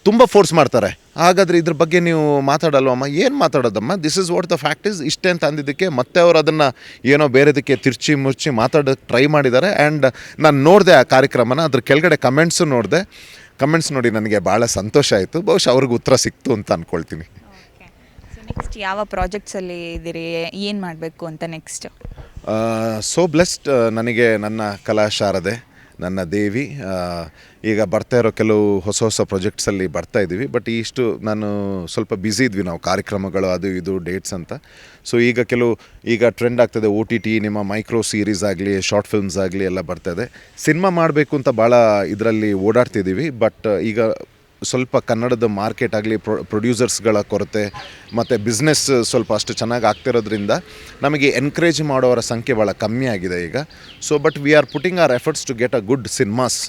ತುಂಬ ಫೋರ್ಸ್ ಮಾಡ್ತಾರೆ, ಹಾಗಾದರೆ ಇದ್ರ ಬಗ್ಗೆ ನೀವು ಮಾತಾಡಲ್ವಮ್ಮ? ಏನು ಮಾತಾಡೋದಮ್ಮ? This is what the fact is. ಇಷ್ಟೇ ಅಂತ ಅಂದಿದ್ದಕ್ಕೆ ಮತ್ತೆ ಅವರು ಅದನ್ನು ಏನೋ ಬೇರೆದಕ್ಕೆ ತಿರ್ಚಿ ಮುರ್ಚಿ ಮಾತಾಡೋಕ್ಕೆ ಟ್ರೈ ಮಾಡಿದ್ದಾರೆ. ಆ್ಯಂಡ್ ನಾನು ನೋಡಿದೆ ಆ ಕಾರ್ಯಕ್ರಮನ, ಅದ್ರ ಕೆಳಗಡೆ ಕಮೆಂಟ್ಸು ನೋಡಿದೆ. ಕಮೆಂಟ್ಸ್ ನೋಡಿ ನನಗೆ ಭಾಳ ಸಂತೋಷ ಆಯಿತು. ಬಹುಶಃ ಅವ್ರಿಗೆ ಉತ್ತರ ಸಿಕ್ತು ಅಂತ ಅಂದ್ಕೊಳ್ತೀನಿ. ನೆಕ್ಸ್ಟ್ ಯಾವ ಪ್ರಾಜೆಕ್ಟ್ಸಲ್ಲಿ ಇದ್ದೀರಿ, ಏನು ಮಾಡಬೇಕು ಅಂತ ನೆಕ್ಸ್ಟ್? So blessed. ನನಗೆ ನನ್ನ ಕಲಾ ಶಾರದೆ, ನನ್ನ ದೇವಿ, ಈಗ ಬರ್ತಾ ಇರೋ ಕೆಲವು ಹೊಸ ಪ್ರಾಜೆಕ್ಟ್ಸಲ್ಲಿ ಬರ್ತಾ ಇದ್ದೀವಿ. ಬಟ್ ಇಷ್ಟು ನಾನು ಸ್ವಲ್ಪ ಬ್ಯುಸಿ ಇದ್ವಿ ನಾವು, ಕಾರ್ಯಕ್ರಮಗಳು ಅದು ಇದು ಡೇಟ್ಸ್ ಅಂತ. ಸೊ ಈಗ ಟ್ರೆಂಡ್ ಆಗ್ತದೆ OTT, ನಿಮ್ಮ ಮೈಕ್ರೋ ಸೀರೀಸ್ ಆಗಲಿ, ಶಾರ್ಟ್ ಫಿಲ್ಮ್ಸ್ ಆಗಲಿ ಎಲ್ಲ ಬರ್ತಾಯಿದೆ. ಸಿನಿಮಾ ಮಾಡಬೇಕು ಅಂತ ಭಾಳ ಇದರಲ್ಲಿ ಓಡಾಡ್ತಿದ್ದೀವಿ. ಬಟ್ ಈಗ ಸ್ವಲ್ಪ ಕನ್ನಡದ ಮಾರ್ಕೆಟ್ ಆಗಲಿ, ಪ್ರೊಡ್ಯೂಸರ್ಸ್ಗಳ ಕೊರತೆ ಮತ್ತು ಬಿಸ್ನೆಸ್ ಸ್ವಲ್ಪ ಅಷ್ಟು ಚೆನ್ನಾಗಿ ಆಗ್ತಿರೋದ್ರಿಂದ ನಮಗೆ ಎನ್ಕರೇಜ್ ಮಾಡೋರ ಸಂಖ್ಯೆ ಭಾಳ ಕಮ್ಮಿ ಆಗಿದೆ ಈಗ. So but we are putting our efforts to get a good cinemas,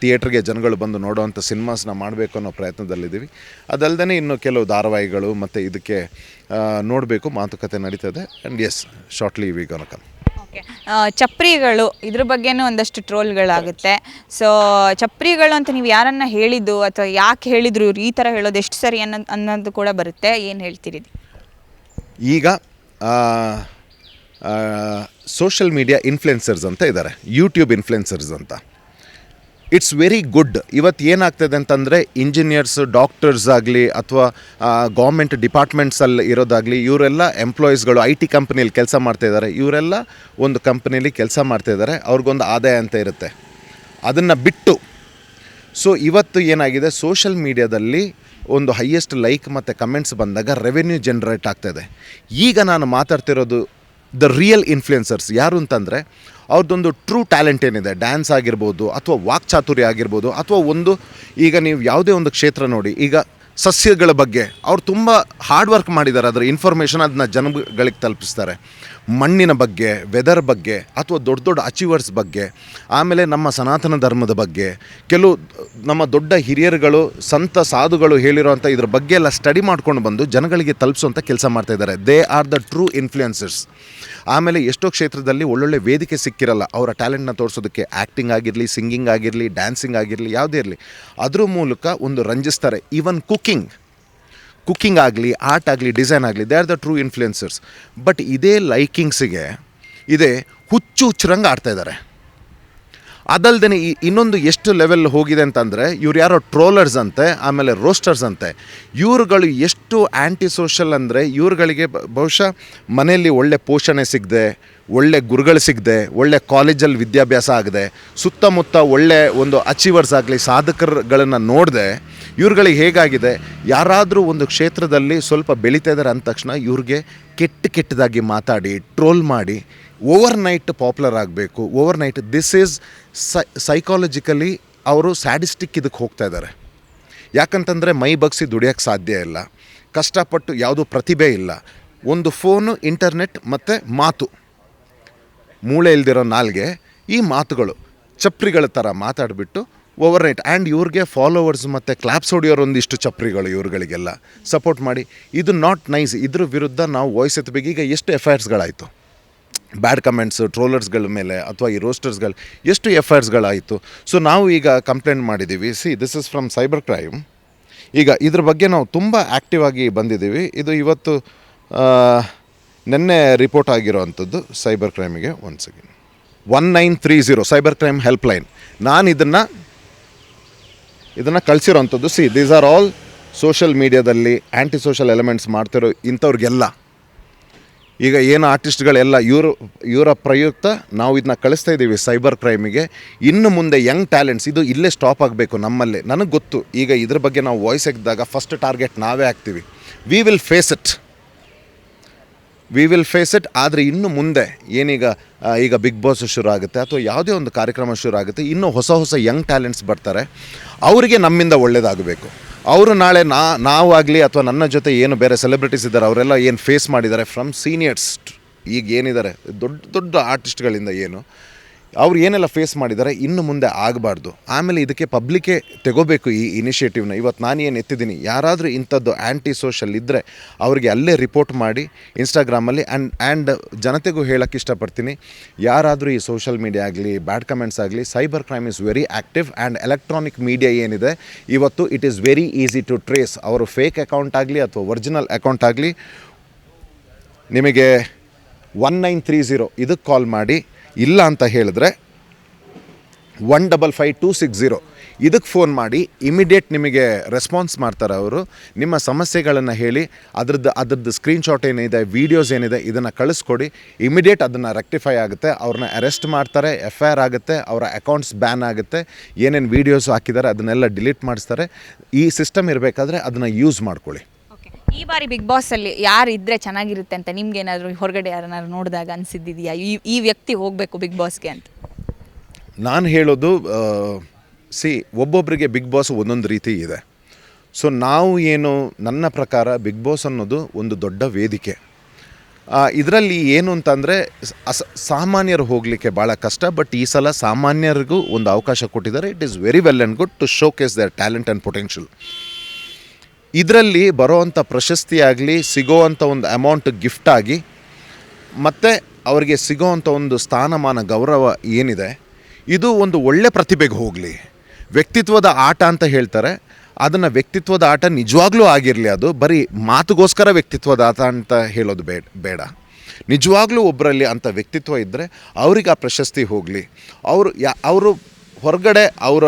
ಥಿಯೇಟ್ರಿಗೆ ಜನಗಳು ಬಂದು ನೋಡೋವಂಥ ಸಿನಿಮಾಸ್ನ ಮಾಡಬೇಕು ಅನ್ನೋ ಪ್ರಯತ್ನದಲ್ಲಿದ್ದೀವಿ. ಅದಲ್ಲದೆ ಇನ್ನು ಕೆಲವು ಧಾರಾವಾಹಿಗಳು ಮತ್ತು ಇದಕ್ಕೆ ನೋಡಬೇಕು, ಮಾತುಕತೆ ನಡೀತದೆ. And yes, shortly we gonna come. Okay, ಚಪ್ರಿಗಳು, ಇದ್ರ ಬಗ್ಗೆನೂ ಒಂದಷ್ಟು ಟ್ರೋಲ್ಗಳಾಗುತ್ತೆ. ಸೊ ಚಪ್ರಿಗಳು ಅಂತ ನೀವು ಯಾರನ್ನ ಹೇಳಿದ್ದು ಅಥವಾ ಯಾಕೆ ಹೇಳಿದ್ರು, ಇವ್ರು ಈ ಥರ ಹೇಳೋದು ಎಷ್ಟು ಸರಿ ಅನ್ನೋದು ಕೂಡ ಬರುತ್ತೆ. ಏನು ಹೇಳ್ತೀರಿ? ಈಗ ಸೋಷಿಯಲ್ ಮೀಡಿಯಾ ಇನ್ಫ್ಲುಯೆನ್ಸರ್ಸ್ ಅಂತ ಇದ್ದಾರೆ, ಯೂಟ್ಯೂಬ್ ಇನ್ಫ್ಲುಯೆನ್ಸರ್ಸ್ ಅಂತ. It's very good. ಇವತ್ತು ಏನಾಗ್ತದೆ ಅಂತಂದರೆ, ಇಂಜಿನಿಯರ್ಸ್, ಡಾಕ್ಟರ್ಸ್ ಆಗಲಿ ಅಥವಾ ಗೌರ್ಮೆಂಟ್ ಡಿಪಾರ್ಟ್ಮೆಂಟ್ಸಲ್ಲಿ ಇರೋದಾಗಲಿ, ಇವರೆಲ್ಲ ಎಂಪ್ಲಾಯೀಸ್ಗಳು IT ಕಂಪ್ನಿಯಲ್ಲಿ ಕೆಲಸ ಮಾಡ್ತಾಯಿದ್ದಾರೆ. ಇವರೆಲ್ಲ ಒಂದು ಕಂಪ್ನಿಯಲ್ಲಿ ಕೆಲಸ ಮಾಡ್ತಾಯಿದ್ದಾರೆ, ಅವ್ರಿಗೊಂದು ಆದಾಯ ಅಂತ ಇರುತ್ತೆ. ಅದನ್ನು ಬಿಟ್ಟು ಸೊ ಇವತ್ತು ಏನಾಗಿದೆ, ಸೋಷಲ್ ಮೀಡಿಯಾದಲ್ಲಿ ಒಂದು ಹೈಯೆಸ್ಟ್ ಲೈಕ್ ಮತ್ತು ಕಮೆಂಟ್ಸ್ ಬಂದಾಗ ರೆವೆನ್ಯೂ ಜನ್ರೇಟ್ ಆಗ್ತಾಯಿದೆ. ಈಗ ನಾನು ಮಾತಾಡ್ತಿರೋದು ದ ರಿಯಲ್ ಇನ್ಫ್ಲುಯೆನ್ಸರ್ಸ್ ಯಾರು ಅಂತಂದರೆ, ಅವ್ರದ್ದೊಂದು ಟ್ರೂ ಟ್ಯಾಲೆಂಟ್ ಏನಿದೆ, ಡ್ಯಾನ್ಸ್ ಆಗಿರ್ಬೋದು ಅಥವಾ ವಾಕ್ಚಾತುರ್ಯ ಆಗಿರ್ಬೋದು, ಅಥವಾ ಈಗ ನೀವು ಯಾವುದೇ ಒಂದು ಕ್ಷೇತ್ರ ನೋಡಿ, ಈಗ ಸಸ್ಯಗಳ ಬಗ್ಗೆ ಅವ್ರು ತುಂಬ ಹಾರ್ಡ್ ವರ್ಕ್ ಮಾಡಿದ್ದಾರೆ, ಅದರ ಇನ್ಫಾರ್ಮೇಷನ್ ಅದನ್ನ ಜನಗಳಿಗೆ ತಲುಪಿಸ್ತಾರೆ. ಮಣ್ಣಿನ ಬಗ್ಗೆ, ವೆದರ್ ಬಗ್ಗೆ, ಅಥವಾ ದೊಡ್ಡ ಅಚೀವರ್ಸ್ ಬಗ್ಗೆ, ಆಮೇಲೆ ನಮ್ಮ ಸನಾತನ ಧರ್ಮದ ಬಗ್ಗೆ, ಕೆಲವು ನಮ್ಮ ದೊಡ್ಡ ಹಿರಿಯರುಗಳು, ಸಂತ ಸಾಧುಗಳು ಹೇಳಿರೋಂಥ ಇದ್ರ ಬಗ್ಗೆ ಎಲ್ಲ ಸ್ಟಡಿ ಮಾಡ್ಕೊಂಡು ಬಂದು ಜನಗಳಿಗೆ ತಲುಪಿಸುವಂಥ ಕೆಲಸ ಮಾಡ್ತಾಯಿದ್ದಾರೆ. They are the true influencers. ಆಮೇಲೆ ಎಷ್ಟೋ ಕ್ಷೇತ್ರದಲ್ಲಿ ಒಳ್ಳೊಳ್ಳೆ ವೇದಿಕೆ ಸಿಕ್ಕಿರಲ್ಲ ಅವರ ಟ್ಯಾಲೆಂಟ್ನ ತೋರಿಸೋದಕ್ಕೆ. ಆ್ಯಕ್ಟಿಂಗ್ ಆಗಿರಲಿ, ಸಿಂಗಿಂಗ್ ಆಗಿರಲಿ, ಡ್ಯಾನ್ಸಿಂಗ್ ಆಗಿರಲಿ, ಯಾವುದೇ ಇರಲಿ, ಅದ್ರ ಮೂಲಕ ಒಂದು ರಂಜಿಸ್ತಾರೆ. ಈವನ್ ಕುಕ್ಕಿಂಗ್ ಆಗಲಿ, ಆರ್ಟ್ ಆಗಲಿ, ಡಿಸೈನ್ ಆಗಲಿ, they are the true influencers. But ಇದೇ ಲೈಕಿಂಗ್ಸಿಗೆ ಹುಚ್ಚುರಂಗೆ ಆಡ್ತಾಯಿದ್ದಾರೆ. ಅದಲ್ಲದೆ ಇನ್ನೊಂದು ಎಷ್ಟು ಲೆವೆಲ್ ಹೋಗಿದೆ ಅಂತಂದರೆ, ಇವ್ರು ಯಾರೋ ಟ್ರೋಲರ್ಸ್ ಅಂತೆ, ಆಮೇಲೆ ರೋಸ್ಟರ್ಸ್ ಅಂತೆ. ಇವ್ರುಗಳು ಎಷ್ಟು ಆ್ಯಂಟಿ ಸೋಷಲ್ ಅಂದರೆ, ಇವ್ರುಗಳಿಗೆ ಬಹುಶಃ ಮನೆಯಲ್ಲಿ ಒಳ್ಳೆ ಪೋಷಣೆ ಸಿಗದೆ, ಒಳ್ಳೆ ಗುರುಗಳು ಸಿಗದೆ, ಒಳ್ಳೆ ಕಾಲೇಜಲ್ಲಿ ವಿದ್ಯಾಭ್ಯಾಸ ಆಗದೆ, ಸುತ್ತಮುತ್ತ ಒಳ್ಳೆ ಒಂದು ಅಚೀವರ್ಸ್ ಆಗಲಿ, ಸಾಧಕರುಗಳನ್ನು ನೋಡದೆ, ಇವ್ರುಗಳಿಗೆ ಹೇಗಾಗಿದೆ, ಯಾರಾದರೂ ಒಂದು ಕ್ಷೇತ್ರದಲ್ಲಿ ಸ್ವಲ್ಪ ಬೆಳೀತಾ ಇದ್ದಾರೆ ಅಂದ ತಕ್ಷಣ ಇವ್ರಿಗೆ ಕೆಟ್ಟದಾಗಿ ಮಾತಾಡಿ, ಟ್ರೋಲ್ ಮಾಡಿ, ಓವರ್ನೈಟ್ ಪಾಪ್ಯುಲರ್ ಆಗಬೇಕು. ಓವರ್ನೈಟ್ ದಿಸ್ ಈಸ್ ಸೈಕಾಲಜಿಕಲಿ ಅವರು ಸ್ಯಾಡಿಸ್ಟಿಕ್ ಇದಕ್ಕೆ ಹೋಗ್ತಾ ಇದ್ದಾರೆ. ಯಾಕಂತಂದರೆ ಮೈ ಬಗ್ಸಿ ದುಡಿಯೋಕ್ಕೆ ಸಾಧ್ಯ ಇಲ್ಲ, ಕಷ್ಟಪಟ್ಟು ಯಾವುದೂ ಪ್ರತಿಭೆ ಇಲ್ಲ. ಒಂದು ಫೋನು, ಇಂಟರ್ನೆಟ್ ಮತ್ತು ಮಾತು, ಮೂಳೆ ಇಲ್ದಿರೋ ನಾಲ್ಗೆ, ಈ ಮಾತುಗಳು ಚಪ್ರಿಗಳ ಥರ ಮಾತಾಡಿಬಿಟ್ಟು ಓವರ್ ನೈಟ್. ಆ್ಯಂಡ್ ಇವ್ರಿಗೆ ಫಾಲೋವರ್ಸ್ ಮತ್ತು ಕ್ಲಾಪ್ಸ್ ಹೊಡಿಯೋರು ಒಂದಿಷ್ಟು ಚಪ್ರಿಗಳು ಇವ್ರುಗಳಿಗೆಲ್ಲ ಸಪೋರ್ಟ್ ಮಾಡಿ. ಇದು ನಾಟ್ ನೈಸ್. ಇದ್ರ ವಿರುದ್ಧ ನಾವು ವಾಯ್ಸ್ ಎತ್ತಬೇಕು. ಈಗ ಎಷ್ಟು ಎಫ್.ಐ.ಆರ್ಸ್ಗಳಾಯಿತು ಬ್ಯಾಡ್ ಕಮೆಂಟ್ಸು ಟ್ರೋಲರ್ಸ್ಗಳ ಮೇಲೆ ಅಥವಾ ಈ ರೋಸ್ಟರ್ಸ್ಗಳು, ಎಷ್ಟು ಎಫ್.ಐ.ಆರ್ಸ್ಗಳಾಯಿತು. ಸೊ ನಾವು ಈಗ ಕಂಪ್ಲೇಂಟ್ ಮಾಡಿದ್ದೀವಿ. This is from cyber crime. ಈಗ ಇದ್ರ ಬಗ್ಗೆ ನಾವು ತುಂಬ ಆ್ಯಕ್ಟಿವ್ ಆಗಿ ಬಂದಿದ್ದೀವಿ. ಇದು ಇವತ್ತು ನಿನ್ನೆ ರಿಪೋರ್ಟ್ ಆಗಿರೋ ಅಂಥದ್ದು ಸೈಬರ್ ಕ್ರೈಮಿಗೆ. 1930 cyber crime helpline. ನಾನು ಇದನ್ನು ಕಳಿಸಿರೋ ಅಂಥದ್ದು. ದೀಸ್ ಆರ್ ಆಲ್ ಸೋಷಲ್ ಮೀಡಿಯಾದಲ್ಲಿ ಆ್ಯಂಟಿ ಸೋಷಲ್ ಎಲಿಮೆಂಟ್ಸ್ ಮಾಡ್ತಿರೋ ಇಂಥವ್ರಿಗೆಲ್ಲ, ಈಗ ಏನು ಆರ್ಟಿಸ್ಟ್ಗಳೆಲ್ಲ ಇವರ ಪ್ರಯುಕ್ತ ನಾವು ಇದನ್ನ ಕಳಿಸ್ತಾ ಇದ್ದೀವಿ ಸೈಬರ್ ಕ್ರೈಮಿಗೆ. ಇನ್ನು ಮುಂದೆ ಯಂಗ್ ಟ್ಯಾಲೆಂಟ್ಸ್ ಇದು ಇಲ್ಲೇ ಸ್ಟಾಪ್ ಆಗಬೇಕು ನಮ್ಮಲ್ಲೇ. ನನಗೆ ಗೊತ್ತು, ಈಗ ಇದ್ರ ಬಗ್ಗೆ ನಾವು ವಾಯ್ಸ್ ಎತ್ತಿದಾಗ ಫಸ್ಟ್ ಟಾರ್ಗೆಟ್ ನಾವೇ ಆಗ್ತೀವಿ. We will face it. ಆದರೆ ಇನ್ನು ಮುಂದೆ ಈಗ ಬಿಗ್ ಬಾಸ್ ಶುರು ಆಗುತ್ತೆ ಅಥವಾ ಯಾವುದೇ ಒಂದು ಕಾರ್ಯಕ್ರಮ ಶುರು ಆಗುತ್ತೆ, ಇನ್ನೂ ಹೊಸ ಯಂಗ್ ಟ್ಯಾಲೆಂಟ್ಸ್ ಬರ್ತಾರೆ. ಅವರಿಗೆ ನಮ್ಮಿಂದ ಒಳ್ಳೆಯದಾಗಬೇಕು. ಅವರು ನಾಳೆ ನಾವು ಆಗಲಿ ಅಥವಾ ನನ್ನ ಜೊತೆ ಏನು ಬೇರೆ ಸೆಲೆಬ್ರಿಟೀಸ್ ಇದ್ದಾರೆ ಅವರೆಲ್ಲ ಏನು ಫೇಸ್ ಮಾಡಿದ್ದಾರೆ, ಫ್ರಮ್ ಸೀನಿಯರ್ಸ್ ಈಗ ಏನಿದ್ದಾರೆ ದೊಡ್ಡ ಆರ್ಟಿಸ್ಟ್ಗಳಿಂದ ಅವ್ರು ಏನೆಲ್ಲ ಫೇಸ್ ಮಾಡಿದ್ದಾರೆ, ಇನ್ನು ಮುಂದೆ ಆಗಬಾರ್ದು. ಆಮೇಲೆ ಇದಕ್ಕೆ ಪಬ್ಲಿಕ್ಕೇ ತೆಗೋಬೇಕು ಈ ಇನಿಷಿಯೇಟಿವ್ನ. ಇವತ್ತು ನಾನು ಏನು ಎತ್ತಿದ್ದೀನಿ, ಯಾರಾದರೂ ಇಂಥದ್ದು ಆ್ಯಂಟಿ ಸೋಷಲ್ ಇದ್ದರೆ ಅವರಿಗೆ ಅಲ್ಲೇ ರಿಪೋರ್ಟ್ ಮಾಡಿ ಇನ್ಸ್ಟಾಗ್ರಾಮಲ್ಲಿ. ಆ್ಯಂಡ್ ಜನತೆಗೂ ಹೇಳೋಕ್ಕೆ ಇಷ್ಟಪಡ್ತೀನಿ, ಯಾರಾದರೂ ಈ ಸೋಷಲ್ ಮೀಡಿಯಾ ಆಗಲಿ ಬ್ಯಾಡ್ ಕಮೆಂಟ್ಸ್ ಆಗಲಿ, cyber crime is very active. And electronic media ಏನಿದೆ ಇವತ್ತು, it is very easy to trace. ಅವರು ಫೇಕ್ ಅಕೌಂಟ್ ಆಗಲಿ ಅಥವಾ ಒರಿಜಿನಲ್ ಅಕೌಂಟ್ ಆಗಲಿ, ನಿಮಗೆ 1930 ಇದಕ್ಕೆ ಕಾಲ್ ಮಾಡಿ. ಇಲ್ಲ ಅಂತ ಹೇಳಿದ್ರೆ 155260 ಇದಕ್ಕೆ ಫೋನ್ ಮಾಡಿ. ಇಮಿಡಿಯೇಟ್ ನಿಮಗೆ ರೆಸ್ಪಾನ್ಸ್ ಮಾಡ್ತಾರೆ ಅವರು. ನಿಮ್ಮ ಸಮಸ್ಯೆಗಳನ್ನು ಹೇಳಿ ಅದ್ರದ್ದು ಸ್ಕ್ರೀನ್ಶಾಟ್ ಏನಿದೆ, ವೀಡಿಯೋಸ್ ಏನಿದೆ, ಇದನ್ನು ಕಳಿಸ್ಕೊಡಿ. ಇಮಿಡಿಯೇಟ್ ಅದನ್ನು ರೆಕ್ಟಿಫೈ ಆಗುತ್ತೆ. ಅವ್ರನ್ನ ಅರೆಸ್ಟ್ ಮಾಡ್ತಾರೆ, ಎಫ್.ಐ.ಆರ್ ಆಗುತ್ತೆ, ಅವರ ಅಕೌಂಟ್ಸ್ ಬ್ಯಾನ್ ಆಗುತ್ತೆ. ಏನೇನು ವೀಡಿಯೋಸ್ ಹಾಕಿದ್ದಾರೆ ಅದನ್ನೆಲ್ಲ ಡಿಲೀಟ್ ಮಾಡಿಸ್ತಾರೆ. ಈ ಸಿಸ್ಟಮ್ ಇರಬೇಕಾದ್ರೆ ಅದನ್ನು ಯೂಸ್ ಮಾಡ್ಕೊಳ್ಳಿ. ಈ ಬಾರಿ ಬಿಗ್ ಬಾಸಲ್ಲಿ ಯಾರು ಇದ್ದರೆ ಚೆನ್ನಾಗಿರುತ್ತೆ ಅಂತ ನಿಮ್ಗೇನಾದರೂ ಹೊರಗಡೆ ಯಾರನ್ನಾರು ನೋಡಿದಾಗ ಅನಿಸಿದ್ದಿದೆಯಾ, ಈ ವ್ಯಕ್ತಿ ಹೋಗಬೇಕು ಬಿಗ್ ಬಾಸ್ಗೆ ಅಂತ? ನಾನು ಹೇಳೋದು, ಒಬ್ಬೊಬ್ಬರಿಗೆ ಬಿಗ್ ಬಾಸ್ ಒಂದೊಂದು ರೀತಿ ಇದೆ. ಸೊ ನಾವು ನನ್ನ ಪ್ರಕಾರ ಬಿಗ್ ಬಾಸ್ ಅನ್ನೋದು ಒಂದು ದೊಡ್ಡ ವೇದಿಕೆ. ಇದರಲ್ಲಿ ಏನು ಅಂತಂದರೆ ಸಾಮಾನ್ಯರು ಹೋಗಲಿಕ್ಕೆ ಭಾಳ ಕಷ್ಟ. ಬಟ್ ಈ ಸಲ ಸಾಮಾನ್ಯರಿಗೂ ಒಂದು ಅವಕಾಶ ಕೊಟ್ಟಿದ್ದಾರೆ. It is very well and good to showcase their talent and potential. ಇದರಲ್ಲಿ ಬರೋವಂಥ ಪ್ರಶಸ್ತಿ ಆಗಲಿ, ಸಿಗೋವಂಥ ಒಂದು ಅಮೌಂಟ್ ಗಿಫ್ಟ್ ಆಗಿ, ಮತ್ತು ಅವರಿಗೆ ಸಿಗೋವಂಥ ಒಂದು ಸ್ಥಾನಮಾನ ಗೌರವ ಏನಿದೆ, ಇದು ಒಂದು ಒಳ್ಳೆ ಪ್ರತಿಭೆಗೆ ಹೋಗಲಿ. ವ್ಯಕ್ತಿತ್ವದ ಆಟ ಅಂತ ಹೇಳ್ತಾರೆ, ಅದನ್ನು ವ್ಯಕ್ತಿತ್ವದ ಆಟ ನಿಜವಾಗ್ಲೂ ಆಗಿರಲಿ. ಅದು ಬರೀ ಮಾತುಗೋಸ್ಕರ ವ್ಯಕ್ತಿತ್ವದ ಆಟ ಅಂತ ಹೇಳೋದು ಬೇಡ. ನಿಜವಾಗ್ಲೂ ಒಬ್ಬರಲ್ಲಿ ಅಂಥ ವ್ಯಕ್ತಿತ್ವ ಇದ್ದರೆ ಅವ್ರಿಗೆ ಆ ಪ್ರಶಸ್ತಿ ಹೋಗಲಿ. ಅವರು ಹೊರಗಡೆ ಅವರ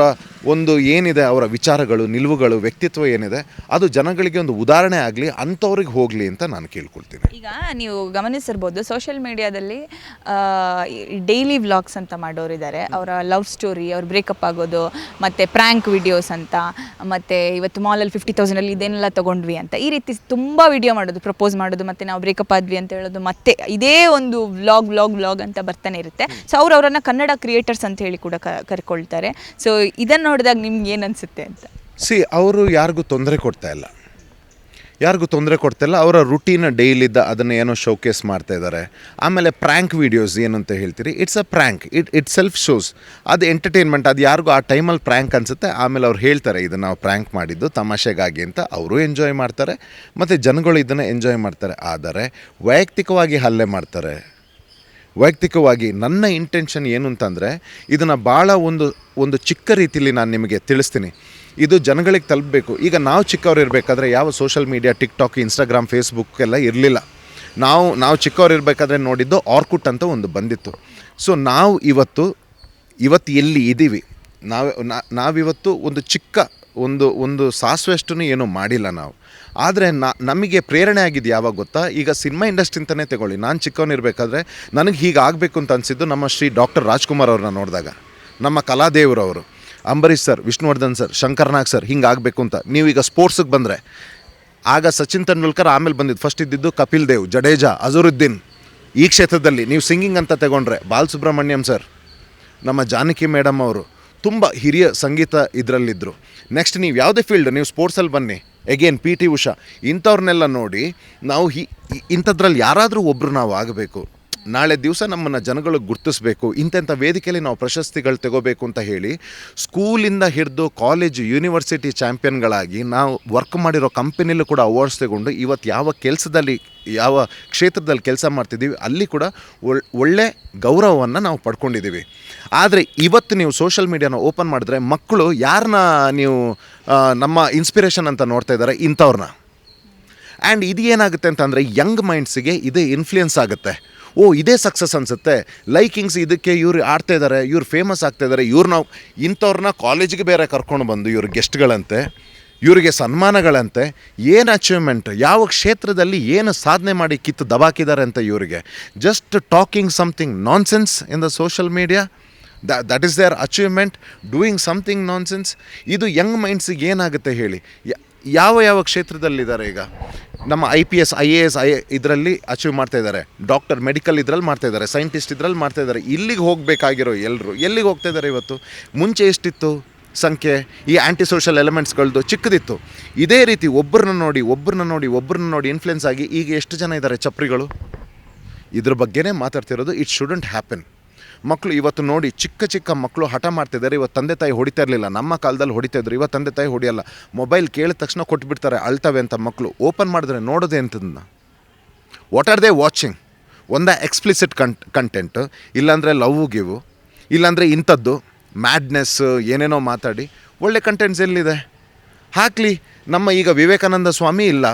ಒಂದು ಏನಿದೆ, ಅವರ ವಿಚಾರಗಳು, ನಿಲುವುಗಳು, ವ್ಯಕ್ತಿತ್ವ ಏನಿದೆ, ಅದು ಜನಗಳಿಗೆ ಒಂದು ಉದಾಹರಣೆ ಆಗಲಿ, ಅಂಥವ್ರಿಗೆ ಹೋಗಲಿ ಅಂತ ನಾನು ಕೇಳ್ಕೊಳ್ತೀನಿ. ಈಗ ನೀವು ಗಮನಿಸಿರ್ಬೋದು, ಸೋಷಿಯಲ್ ಮೀಡಿಯಾದಲ್ಲಿ ಡೈಲಿ ವ್ಲಾಗ್ಸ್ ಅಂತ ಮಾಡೋರಿದ್ದಾರೆ. ಅವರ ಲವ್ ಸ್ಟೋರಿ, ಅವ್ರ ಬ್ರೇಕಪ್ ಆಗೋದು, ಮತ್ತು ಪ್ರ್ಯಾಂಕ್ ವಿಡಿಯೋಸ್ ಅಂತ, ಮತ್ತು ಇವತ್ತು ಮಾಲಲ್ಲಿ 50,000 ಇದೇನೆಲ್ಲ ತೊಗೊಂಡ್ವಿ ಅಂತ, ಈ ರೀತಿ ತುಂಬ ವಿಡಿಯೋ ಮಾಡೋದು, ಪ್ರಪೋಸ್ ಮಾಡೋದು, ಮತ್ತು ನಾವು ಬ್ರೇಕಪ್ ಆದ್ವಿ ಅಂತ ಹೇಳೋದು, ಮತ್ತು ಇದೇ ಒಂದು ವ್ಲಾಗ್ ಅಂತ ಬರ್ತಾನೆ ಇರುತ್ತೆ. ಸೊ ಅವರನ್ನು ಕನ್ನಡ ಕ್ರಿಯೇಟರ್ಸ್ ಅಂತ ಹೇಳಿ ಕೂಡ ಕರ್ಕೊಳ್ತಾರೆ. ಸೊ ಇದನ್ನು ನೋಡಿದಾಗ ನಿಮ್ಗೆ ಏನು ಅನಿಸುತ್ತೆ ಅಂತ? ಅವರು ಯಾರಿಗೂ ತೊಂದರೆ ಕೊಡ್ತಾ ಇಲ್ಲ. ಅವರ ರುಟೀನ್ ಡೈಲಿದ್ದ ಅದನ್ನು ಏನೋ ಶೋಕೇಸ್ ಮಾಡ್ತಾ ಇದ್ದಾರೆ. ಆಮೇಲೆ ಪ್ರ್ಯಾಂಕ್ ವೀಡಿಯೋಸ್ ಏನಂತ ಹೇಳ್ತೀರಿ, it's a prank. It self shows. ಅದು ಎಂಟರ್ಟೈನ್ಮೆಂಟ್. ಅದು ಯಾರಿಗೂ ಆ ಟೈಮಲ್ಲಿ ಪ್ರ್ಯಾಂಕ್ ಅನಿಸುತ್ತೆ. ಆಮೇಲೆ ಅವ್ರು ಹೇಳ್ತಾರೆ, ಇದು ನಾವು ಪ್ರ್ಯಾಂಕ್ ಮಾಡಿದ್ದು ತಮಾಷೆಗಾಗಿ ಅಂತ. ಅವರು ಎಂಜಾಯ್ ಮಾಡ್ತಾರೆ, ಮತ್ತು ಜನಗಳು ಇದನ್ನು ಎಂಜಾಯ್ ಮಾಡ್ತಾರೆ. ಆದರೆ ವೈಯಕ್ತಿಕವಾಗಿ ಹಲ್ಲೆ ಮಾಡ್ತಾರೆ. ವೈಯಕ್ತಿಕವಾಗಿ ನನ್ನ ಇಂಟೆನ್ಷನ್ ಏನು ಅಂತಂದರೆ, ಇದನ್ನು ಭಾಳ ಒಂದು ಚಿಕ್ಕ ರೀತಿಯಲ್ಲಿ ನಾನು ನಿಮಗೆ ತಿಳಿಸ್ತೀನಿ. ಇದು ಜನಗಳಿಗೆ ತಲುಪಬೇಕು. ಈಗ ನಾವು ಚಿಕ್ಕವ್ರು ಇರಬೇಕಾದ್ರೆ ಯಾವ social media, TikTok, Instagram, Facebook ಎಲ್ಲ ಇರಲಿಲ್ಲ. ನಾವು ಚಿಕ್ಕವ್ರು ಇರಬೇಕಾದ್ರೆ ನೋಡಿದ್ದು ಆರ್ಕುಟ್ ಅಂತ ಒಂದು ಬಂದಿತ್ತು. ಸೊ ನಾವು ಇವತ್ತು ಎಲ್ಲಿ ಇದ್ದೀವಿ, ನಾವಿವತ್ತು ಒಂದು ಚಿಕ್ಕ ಒಂದು ಸಾಸಿವೆಷ್ಟೂ ಏನೂ ಮಾಡಿಲ್ಲ ನಾವು. ಆದರೆ ನಮಗೆ ಪ್ರೇರಣೆ ಆಗಿದ್ದು ಯಾವಾಗ ಗೊತ್ತಾ, ಈಗ ಸಿನಿಮಾ ಇಂಡಸ್ಟ್ರಿ ಅಂತಲೇ ತಗೊಳ್ಳಿ. ನಾನು ಚಿಕ್ಕವನಿರಬೇಕಾದ್ರೆ ನನಗೆ ಹೀಗೆ ಆಗಬೇಕು ಅಂತ ಅನಿಸಿದ್ದು ನಮ್ಮ ಶ್ರೀ ಡಾಕ್ಟರ್ ರಾಜ್ಕುಮಾರ್ ಅವ್ರನ್ನ ನೋಡಿದಾಗ, ನಮ್ಮ ಕಲಾದೇವರವರು, Ambareesh sir, Vishnuvardhan sir, Shankarnag sir, ಹಿಂಗೆ ಆಗಬೇಕು ಅಂತ. ನೀವೀಗ ಸ್ಪೋರ್ಟ್ಸಿಗೆ ಬಂದರೆ ಆಗ ಸಚಿನ್ ತೆಂಡೂಲ್ಕರ್, ಆಮೇಲೆ ಬಂದಿದ್ದು ಫಸ್ಟ್ ಇದ್ದಿದ್ದು ಕಪಿಲ್ ದೇವ್, ಜಡೇಜಾ, ಅಜರುದ್ದೀನ್. ಈ ಕ್ಷೇತ್ರದಲ್ಲಿ ನೀವು ಸಿಂಗಿಂಗ್ ಅಂತ ತಗೊಂಡ್ರೆ ಬಾಲಸುಬ್ರಹ್ಮಣ್ಯಂ ಸರ್, ನಮ್ಮ ಜಾನಕಿ ಮೇಡಮ್ ಅವರು ತುಂಬ ಹಿರಿಯ ಸಂಗೀತ ಇದರಲ್ಲಿದ್ದರು. ನೆಕ್ಸ್ಟ್ ನೀವು ಯಾವುದೇ ಫೀಲ್ಡ್, ನೀವು ಸ್ಪೋರ್ಟ್ಸಲ್ಲಿ ಬನ್ನಿ, ಎಗೇನ್ PT ಉಷಾ, ಇಂಥವ್ರನ್ನೆಲ್ಲ ನೋಡಿ ನಾವು ಇಂಥದ್ರಲ್ಲಿ ಯಾರಾದರೂ ಒಬ್ಬರು ನಾವು ಆಗಬೇಕು. ನಾಳೆ ದಿವಸ ನಮ್ಮನ್ನು ಜನಗಳು ಗುರ್ತಿಸ್ಬೇಕು, ಇಂಥ ವೇದಿಕೆಯಲ್ಲಿ ನಾವು ಪ್ರಶಸ್ತಿಗಳು ತಗೋಬೇಕು ಅಂತ ಹೇಳಿ ಸ್ಕೂಲಿಂದ ಹಿಡಿದು ಕಾಲೇಜು ಯೂನಿವರ್ಸಿಟಿ ಚಾಂಪಿಯನ್ಗಳಾಗಿ ನಾವು ವರ್ಕ್ ಮಾಡಿರೋ ಕಂಪನಿಯಲ್ಲೂ ಕೂಡ ಅವಾರ್ಡ್ಸ್ ತಗೊಂಡು ಇವತ್ತು ಯಾವ ಕೆಲಸದಲ್ಲಿ ಯಾವ ಕ್ಷೇತ್ರದಲ್ಲಿ ಕೆಲಸ ಮಾಡ್ತಿದ್ದೀವಿ ಅಲ್ಲಿ ಕೂಡ ಒಳ್ಳೆ ಗೌರವವನ್ನು ನಾವು ಪಡ್ಕೊಂಡಿದ್ದೀವಿ. ಆದರೆ ಇವತ್ತು ನೀವು ಸೋಷಲ್ ಮೀಡಿಯಾನ ಓಪನ್ ಮಾಡಿದ್ರೆ ಮಕ್ಕಳು ಯಾರನ್ನ ನೀವು ನಮ್ಮ ಇನ್ಸ್ಪಿರೇಷನ್ ಅಂತ ನೋಡ್ತಾ ಇದ್ದಾರೆ, ಇಂಥವ್ರನ್ನ. ಆ್ಯಂಡ್ ಇದು ಏನಾಗುತ್ತೆ ಅಂತಂದರೆ ಯಂಗ್ ಮೈಂಡ್ಸಿಗೆ ಇದು ಇನ್ಫ್ಲುಯೆನ್ಸ್ ಆಗುತ್ತೆ. ಓ ಇದೇ ಸಕ್ಸಸ್ ಅನಿಸುತ್ತೆ, ಲೈಕಿಂಗ್ಸ್ ಇದಕ್ಕೆ ಇವ್ರು ಆಡ್ತಾ ಇದ್ದಾರೆ, ಇವ್ರು ಫೇಮಸ್ ಆಗ್ತಾ ಇದ್ದಾರೆ, ಇವ್ರು ನಾವು ಇಂಥವ್ರನ್ನ ಕಾಲೇಜಿಗೆ ಬೇರೆ ಕರ್ಕೊಂಡು ಬಂದು ಇವ್ರ ಗೆಸ್ಟ್ಗಳಂತೆ, ಇವರಿಗೆ ಸನ್ಮಾನಗಳಂತೆ, ಏನು ಅಚೀವ್ಮೆಂಟ್, ಯಾವ ಕ್ಷೇತ್ರದಲ್ಲಿ ಏನು ಸಾಧನೆ ಮಾಡಿ ಕಿತ್ತು ದಬಾಕಿದ್ದಾರೆ ಅಂತ ಇವರಿಗೆ. Just talking something nonsense in the social media, that is their achievement, doing something nonsense. ಇದು ಯಂಗ್ ಮೈಂಡ್ಸಿಗೆ ಏನಾಗುತ್ತೆ ಹೇಳಿ. ಯಾವ ಕ್ಷೇತ್ರದಲ್ಲಿದ್ದಾರೆ ಈಗ ನಮ್ಮ IPS IAS ಇದರಲ್ಲಿ ಅಚೀವ್ ಮಾಡ್ತಾಯಿದ್ದಾರೆ, ಡಾಕ್ಟರ್ ಮೆಡಿಕಲ್ ಇದರಲ್ಲಿ ಮಾಡ್ತಾಯಿದ್ದಾರೆ, ಸೈಂಟಿಸ್ಟ್ ಇದರಲ್ಲಿ ಮಾಡ್ತಾಯಿದ್ದಾರೆ. ಇಲ್ಲಿಗೆ ಹೋಗಬೇಕಾಗಿರೋ ಎಲ್ಲರೂ ಎಲ್ಲಿಗೆ ಹೋಗ್ತಾ ಇದ್ದಾರೆ ಇವತ್ತು? ಮುಂಚೆ ಎಷ್ಟಿತ್ತು ಸಂಖ್ಯೆ ಈ ಆ್ಯಂಟಿ ಸೋಷಲ್ ಎಲಿಮೆಂಟ್ಸ್ಗಳದ್ದು? ಚಿಕ್ಕದಿತ್ತು. ಇದೇ ರೀತಿ ಒಬ್ಬರನ್ನ ನೋಡಿ ಇನ್ಫ್ಲುಯೆನ್ಸ್ ಆಗಿ ಈಗ ಎಷ್ಟು ಜನ ಇದ್ದಾರೆ ಚಪ್ರಿಗಳು? ಇದ್ರ ಬಗ್ಗೆನೇ ಮಾತಾಡ್ತಿರೋದು. It shouldn't happen. ಮಕ್ಕಳು ಇವತ್ತು ನೋಡಿ ಚಿಕ್ಕ ಮಕ್ಕಳು ಹಠ ಮಾಡ್ತಿದ್ದಾರೆ. ಇವತ್ತು ತಂದೆ ತಾಯಿ ಹೊಡಿತಾ ಇರಲಿಲ್ಲ, ನಮ್ಮ ಕಾಲದಲ್ಲಿ ಹೊಡಿತಾಯಿದ್ರು, ಇವತ್ತು ತಂದೆ ತಾಯಿ ಹೊಡಿಯಲ್ಲ. ಮೊಬೈಲ್ ಕೇಳಿದ ತಕ್ಷಣ ಕೊಟ್ಬಿಡ್ತಾರೆ, ಅಳ್ತವೆ ಅಂತ ಮಕ್ಕಳು. ಓಪನ್ ಮಾಡಿದ್ರೆ ನೋಡೋದೆ ಅಂತದನ್ನ. What are they watching? ಒಂದೇ ಎಕ್ಸ್ಪ್ಲಿಸಿಟ್ ಕಂಟೆಂಟ್, ಇಲ್ಲಾಂದರೆ ಲವ್ ಗಿವು, ಇಲ್ಲಾಂದರೆ ಇಂಥದ್ದು ಮ್ಯಾಡ್ನೆಸ್ ಏನೇನೋ ಮಾತಾಡಿ. ಒಳ್ಳೆ ಕಂಟೆಂಟ್ಸ್ ಎಲ್ಲಿದೆ? ಹಾಕಲಿ. ನಮ್ಮ ಈಗ ವಿವೇಕಾನಂದ ಸ್ವಾಮಿ ಇಲ್ಲ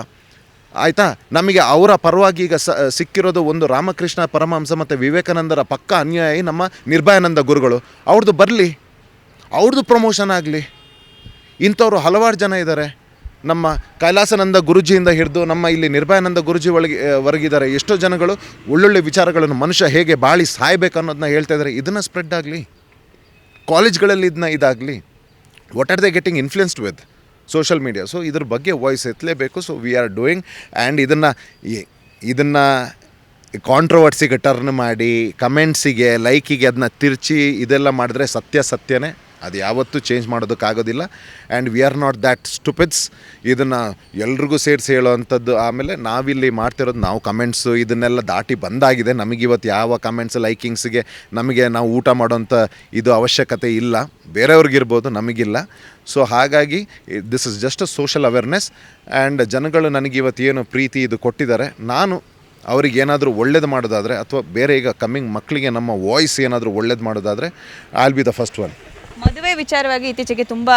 ಆಯಿತಾ, ನಮಗೆ ಅವರ ಪರವಾಗಿ ಈಗ ಸಿಕ್ಕಿರೋದು ಒಂದು ರಾಮಕೃಷ್ಣ ಪರಮಹಂಸ ಮತ್ತು ವಿವೇಕಾನಂದರ ಪಕ್ಕ ಅನ್ಯಾಯಿ ನಮ್ಮ ನಿರ್ಭಯಾನಂದ ಗುರುಗಳು. ಅವ್ರದ್ದು ಬರಲಿ, ಅವ್ರದ್ದು ಪ್ರಮೋಷನ್ ಆಗಲಿ. ಇಂಥವ್ರು ಹಲವಾರು ಜನ ಇದ್ದಾರೆ. ನಮ್ಮ ಕೈಲಾಸಾನಂದ ಗುರುಜಿಯಿಂದ ಹಿಡಿದು ನಮ್ಮ ಇಲ್ಲಿ ನಿರ್ಭಯಾನಂದ ಗುರುಜಿ ಹೊರಗಿದ್ದಾರೆ. ಎಷ್ಟೋ ಜನಗಳು ಒಳ್ಳೊಳ್ಳೆ ವಿಚಾರಗಳನ್ನು ಮನುಷ್ಯ ಹೇಗೆ ಬಾಳಿ ಸಾಯ್ಬೇಕು ಅನ್ನೋದನ್ನ ಹೇಳ್ತಾ ಇದ್ದಾರೆ. ಇದನ್ನು ಸ್ಪ್ರೆಡ್ ಆಗಲಿ, ಕಾಲೇಜ್ಗಳಲ್ಲಿ ಇದನ್ನ ಇದಾಗಲಿ. What are they getting influenced with social media? So ಇದ್ರ ಬಗ್ಗೆ ವಾಯ್ಸ್ ಎತ್ತಲೇಬೇಕು. So we are doing. And ಇದನ್ನು ಕಾಂಟ್ರವರ್ಸಿಗೆ ಟರ್ನ್ ಮಾಡಿ ಕಮೆಂಟ್ಸಿಗೆ ಲೈಕಿಗೆ ಅದನ್ನ ತಿರ್ಚಿ ಇದೆಲ್ಲ ಮಾಡಿದ್ರೆ ಸತ್ಯನೇ, ಅದು ಯಾವತ್ತೂ ಚೇಂಜ್ ಮಾಡೋದಕ್ಕಾಗೋದಿಲ್ಲ. And we are not that stupids. ಇದನ್ನು ಎಲ್ರಿಗೂ ಸೇರಿಸಿ ಹೇಳೋವಂಥದ್ದು. ಆಮೇಲೆ ನಾವಿಲ್ಲಿ ಮಾಡ್ತಿರೋದು, ನಾವು ಕಮೆಂಟ್ಸು ಇದನ್ನೆಲ್ಲ ದಾಟಿ ಬಂದಾಗಿದೆ. ನಮಗಿವತ್ತು ಯಾವ ಕಮೆಂಟ್ಸ್ ಲೈಕಿಂಗ್ಸಿಗೆ ನಾವು ಊಟ ಮಾಡೋಂಥ ಇದು ಅವಶ್ಯಕತೆ ಇಲ್ಲ. ಬೇರೆಯವ್ರಿಗಿರ್ಬೋದು, ನಮಗಿಲ್ಲ. ಸೊ ಹಾಗಾಗಿ this is just a social awareness. And ಜನಗಳು ನನಗಿವತ್ತು ಏನು ಪ್ರೀತಿ ಇದು ಕೊಟ್ಟಿದ್ದಾರೆ, ನಾನು ಅವ್ರಿಗೇನಾದರೂ ಒಳ್ಳೇದು ಮಾಡೋದಾದರೆ ಅಥವಾ ಬೇರೆ ಈಗ ಕಮ್ಮಿಂಗ್ ಮಕ್ಕಳಿಗೆ ನಮ್ಮ ವಾಯ್ಸ್ ಏನಾದರೂ ಒಳ್ಳೇದು ಮಾಡೋದಾದರೆ I will B the first one. ಮದುವೆ ವಿಚಾರವಾಗಿ ಇತ್ತೀಚೆಗೆ ತುಂಬ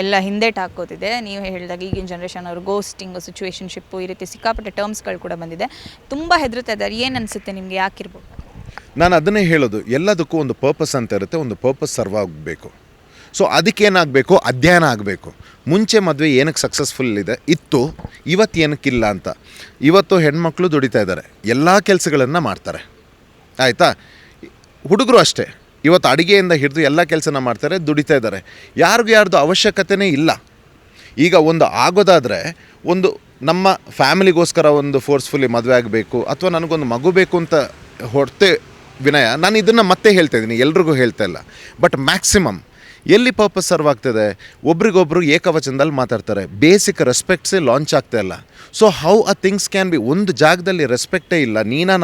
ಎಲ್ಲ ಹಿಂದೇಟು ಹಾಕೋತಿದೆ. ನೀವು ಹೇಳಿದಾಗ ಈಗಿನ ಜನ್ರೇಷನ್ ಅವರು ಗೋಸ್ಟಿಂಗು, ಸಿಚುವೇಶನ್ಶಿಪ್ಪು, ಈ ರೀತಿ ಸಿಕ್ಕಾಪಟ್ಟೆ ಟರ್ಮ್ಸ್ಗಳು ಕೂಡ ಬಂದಿದೆ. ತುಂಬ ಹೆದರ್ತಾ ಇದ್ದಾರೆ. ಏನು ಅನಿಸುತ್ತೆ ನಿಮಗೆ, ಯಾಕಿರ್ಬೋದು? ನಾನು ಅದನ್ನೇ ಹೇಳೋದು, ಎಲ್ಲದಕ್ಕೂ ಒಂದು ಪರ್ಪಸ್ ಅಂತ ಇರುತ್ತೆ, ಒಂದು ಪರ್ಪಸ್ ಸರ್ವ್ ಆಗಬೇಕು. ಸೊ ಅದಕ್ಕೇನಾಗಬೇಕು, ಅಧ್ಯಯನ ಆಗಬೇಕು. ಮುಂಚೆ ಮದುವೆ ಏನಕ್ಕೆ ಸಕ್ಸಸ್ಫುಲ್ ಇತ್ತು, ಇವತ್ತು ಏನಕ್ಕಿಲ್ಲ ಅಂತ. ಇವತ್ತು ಹೆಣ್ಮಕ್ಳು ದುಡಿತಾ ಇದ್ದಾರೆ, ಎಲ್ಲ ಕೆಲಸಗಳನ್ನು ಮಾಡ್ತಾರೆ, ಆಯಿತಾ. ಹುಡುಗರು ಅಷ್ಟೇ, ಇವತ್ತು ಅಡುಗೆಯಿಂದ ಹಿಡಿದು ಎಲ್ಲ ಕೆಲಸನ ಮಾಡ್ತಾರೆ, ದುಡಿತಾ ಇದ್ದಾರೆ. ಯಾರ್ದು ಅವಶ್ಯಕತೆಯೇ ಇಲ್ಲ. ಈಗ ಒಂದು ಆಗೋದಾದರೆ ಒಂದು ನಮ್ಮ ಫ್ಯಾಮಿಲಿಗೋಸ್ಕರ ಒಂದು ಫೋರ್ಸ್ಫುಲ್ಲಿ ಮದುವೆ ಆಗಬೇಕು ಅಥವಾ ನನಗೊಂದು ಮಗು ಬೇಕು ಅಂತ ಹೊರತೆ ವಿನಯ, ನಾನು ಇದನ್ನು ಮತ್ತೆ ಹೇಳ್ತಾ ಇದ್ದೀನಿ, ಎಲ್ರಿಗೂ ಹೇಳ್ತಾ ಇಲ್ಲ. ಬಟ್ ಮ್ಯಾಕ್ಸಿಮಮ್ ಎಲ್ಲಿ ಪರ್ಪಸ್ ಸರ್ವ್ ಆಗ್ತದೆ, ಒಬ್ರಿಗೊಬ್ರು ಏಕವಚನದಲ್ಲಿ ಮಾತಾಡ್ತಾರೆ, ಬೇಸಿಕ್ ರೆಸ್ಪೆಕ್ಟ್ಸೇ ಲಾಂಚ್ ಆಗ್ತಾ ಇಲ್ಲ. So how a things can be, ಒಂದು ಜಾಗದಲ್ಲಿ ರೆಸ್ಪೆಕ್ಟೇ ಇಲ್ಲ,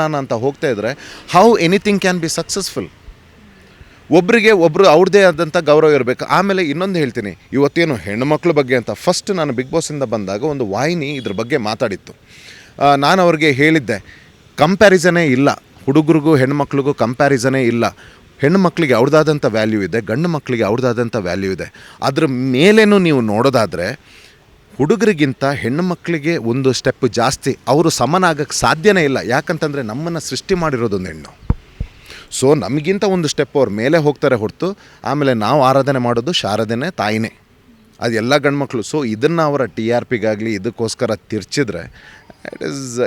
ನಾನು ಅಂತ ಹೋಗ್ತಾ ಇದ್ದರೆ how anything can be successful. ಒಬ್ಬರಿಗೆ ಒಬ್ಬರು ಅವ್ರದ್ದೇ ಆದಂಥ ಗೌರವ ಇರಬೇಕು. ಆಮೇಲೆ ಇನ್ನೊಂದು ಹೇಳ್ತೀನಿ, ಇವತ್ತೇನು ಹೆಣ್ಣುಮಕ್ಳ ಬಗ್ಗೆ ಅಂತ ಫಸ್ಟ್ ನಾನು ಬಿಗ್ ಬಾಸಿಂದ ಬಂದಾಗ ಒಂದು ವಾಹಿನಿ ಇದ್ರ ಬಗ್ಗೆ ಮಾತಾಡಿತ್ತು. ನಾನು ಅವ್ರಿಗೆ ಹೇಳಿದ್ದೆ, ಕಂಪ್ಯಾರಿಸನೇ ಇಲ್ಲ, ಹುಡುಗರಿಗೂ ಹೆಣ್ಮಕ್ಳಿಗೂ ಕಂಪ್ಯಾರಿಸನೇ ಇಲ್ಲ. ಹೆಣ್ಣು ಮಕ್ಕಳಿಗೆ ಅವ್ರದ್ದಾದಂಥ ವ್ಯಾಲ್ಯೂ ಇದೆ, ಗಂಡು ಮಕ್ಕಳಿಗೆ ಅವ್ರದ್ದಾದಂಥ ವ್ಯಾಲ್ಯೂ ಇದೆ. ಅದ್ರ ಮೇಲೇನೂ ನೀವು ನೋಡೋದಾದರೆ ಹುಡುಗರಿಗಿಂತ ಹೆಣ್ಣು ಮಕ್ಕಳಿಗೆ ಒಂದು ಸ್ಟೆಪ್ ಜಾಸ್ತಿ. ಅವರು ಸಮನಾಗಕ್ಕೆ ಸಾಧ್ಯನೇ ಇಲ್ಲ. ಯಾಕಂತಂದರೆ ನಮ್ಮನ್ನು ಸೃಷ್ಟಿ ಮಾಡಿರೋದೊಂದು ಹೆಣ್ಣು. ಸೊ ನಮಗಿಂತ ಒಂದು ಸ್ಟೆಪ್ ಅವ್ರ ಮೇಲೆ ಹೋಗ್ತಾರೆ ಹೊರತು, ಆಮೇಲೆ ನಾವು ಆರಾಧನೆ ಮಾಡೋದು ಶಾರದೆನೇ, ತಾಯಿನೇ, ಅದು ಎಲ್ಲ ಗಂಡ್ಮಕ್ಳು. ಸೊ ಇದನ್ನು ಅವರ TRPಗಾಗಲಿ ಇದಕ್ಕೋಸ್ಕರ ತಿರ್ಚಿದ್ರೆ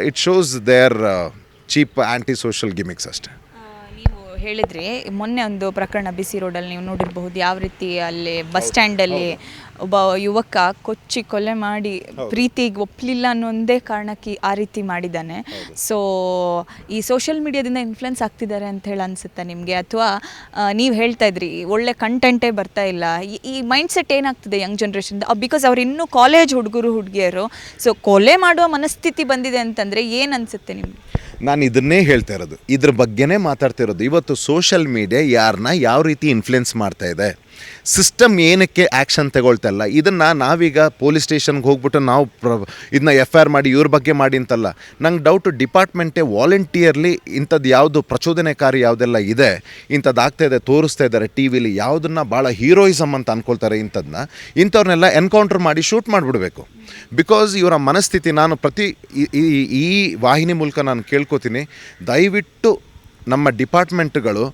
it shows their cheap anti social gimmicks ಅಷ್ಟೇ. ಹೇಳಿದ್ರಿ ಮೊನ್ನೆ ಒಂದು ಪ್ರಕರಣ BC ರೋಡಲ್ಲಿ ನೀವು ನೋಡಿರಬಹುದು, ಯಾವ ರೀತಿ ಅಲ್ಲಿ ಬಸ್ ಸ್ಟ್ಯಾಂಡಲ್ಲಿ ಒಬ್ಬ ಯುವಕ ಕೊಚ್ಚಿ ಕೊಲೆ ಮಾಡಿ ಪ್ರೀತಿಗೆ ಒಪ್ಪಲಿಲ್ಲ ಅನ್ನೋ ಒಂದೇ ಕಾರಣಕ್ಕೆ ಆ ರೀತಿ ಮಾಡಿದ್ದಾನೆ. ಸೊ ಈ ಸೋಷಿಯಲ್ ಮೀಡಿಯಾದಿಂದ ಇನ್ಫ್ಲುಯೆನ್ಸ್ ಆಗ್ತಿದ್ದಾರೆ ಅಂತ ಹೇಳಿ ಅನಿಸುತ್ತಾ ನಿಮಗೆ? ಅಥವಾ ನೀವು ಹೇಳ್ತಾ ಇದ್ರಿ ಒಳ್ಳೆ ಕಂಟೆಂಟೇ ಬರ್ತಾ ಇಲ್ಲ, ಈ ಮೈಂಡ್ಸೆಟ್ ಏನಾಗ್ತಿದೆ ಯಂಗ್ ಜನ್ರೇಷನ್? ಬಿಕಾಸ್ ಅವ್ರು ಇನ್ನೂ ಕಾಲೇಜ್ ಹುಡುಗರು ಹುಡುಗಿಯರು, ಸೊ ಕೊಲೆ ಮಾಡುವ ಮನಸ್ಥಿತಿ ಬಂದಿದೆ ಅಂತಂದರೆ ಏನು ಅನಿಸುತ್ತೆ ನಿಮಗೆ? ನಾನು ಇದನ್ನೇ ಹೇಳ್ತಾ ಇರೋದು, ಇದ್ರ ಬಗ್ಗೆನೇ ಮಾತಾಡ್ತಿರೋದು. ಇವತ್ತು ಸೋಷಲ್ ಮೀಡಿಯಾ ಯಾರನ್ನ ಯಾವ ರೀತಿ ಇನ್ಫ್ಲುಯೆನ್ಸ್ ಮಾಡ್ತಾ ಇದೆ, ಸಿಸ್ಟಮ್ ಏನಕ್ಕೆ ಆ್ಯಕ್ಷನ್ ತಗೊಳ್ತಾ ಇಲ್ಲ, ಇದನ್ನು ನಾವೀಗ ಪೊಲೀಸ್ ಸ್ಟೇಷನ್ಗೆ ಹೋಗ್ಬಿಟ್ಟು ನಾವು ಇದನ್ನ FIR ಮಾಡಿ ಇವ್ರ ಬಗ್ಗೆ ಮಾಡಿ ಅಂತಲ್ಲ. ನಂಗೆ ಡೌಟು ಡಿಪಾರ್ಟ್ಮೆಂಟೇ ವಾಲಂಟಿಯರ್ಲಿ ಇಂಥದ್ದು ಯಾವುದು ಪ್ರಚೋದನೆಕಾರಿ ಯಾವುದೆಲ್ಲ ಇದೆ ಇಂಥದ್ದು ಆಗ್ತಾಯಿದೆ ತೋರಿಸ್ತಾ ಇದ್ದಾರೆ ಟಿ ವಿಲಿ, ಯಾವುದನ್ನು ಭಾಳ ಹೀರೋಯಿಸಮ್ ಅಂತ ಅಂದ್ಕೊಳ್ತಾರೆ ಇಂಥವ್ರನ್ನೆಲ್ಲ ಎನ್ಕೌಂಟ್ರ್ ಮಾಡಿ ಶೂಟ್ ಮಾಡಿಬಿಡ್ಬೇಕು. ಬಿಕಾಸ್ ಇವರ ಮನಸ್ಥಿತಿ ನಾನು ಈ ವಾಹಿನಿ ಮೂಲಕ ನಾನು ಕೇಳ್ಕೊತೀನಿ, ದಯವಿಟ್ಟು ನಮ್ಮ ಡಿಪಾರ್ಟ್ಮೆಂಟ್ಗಳು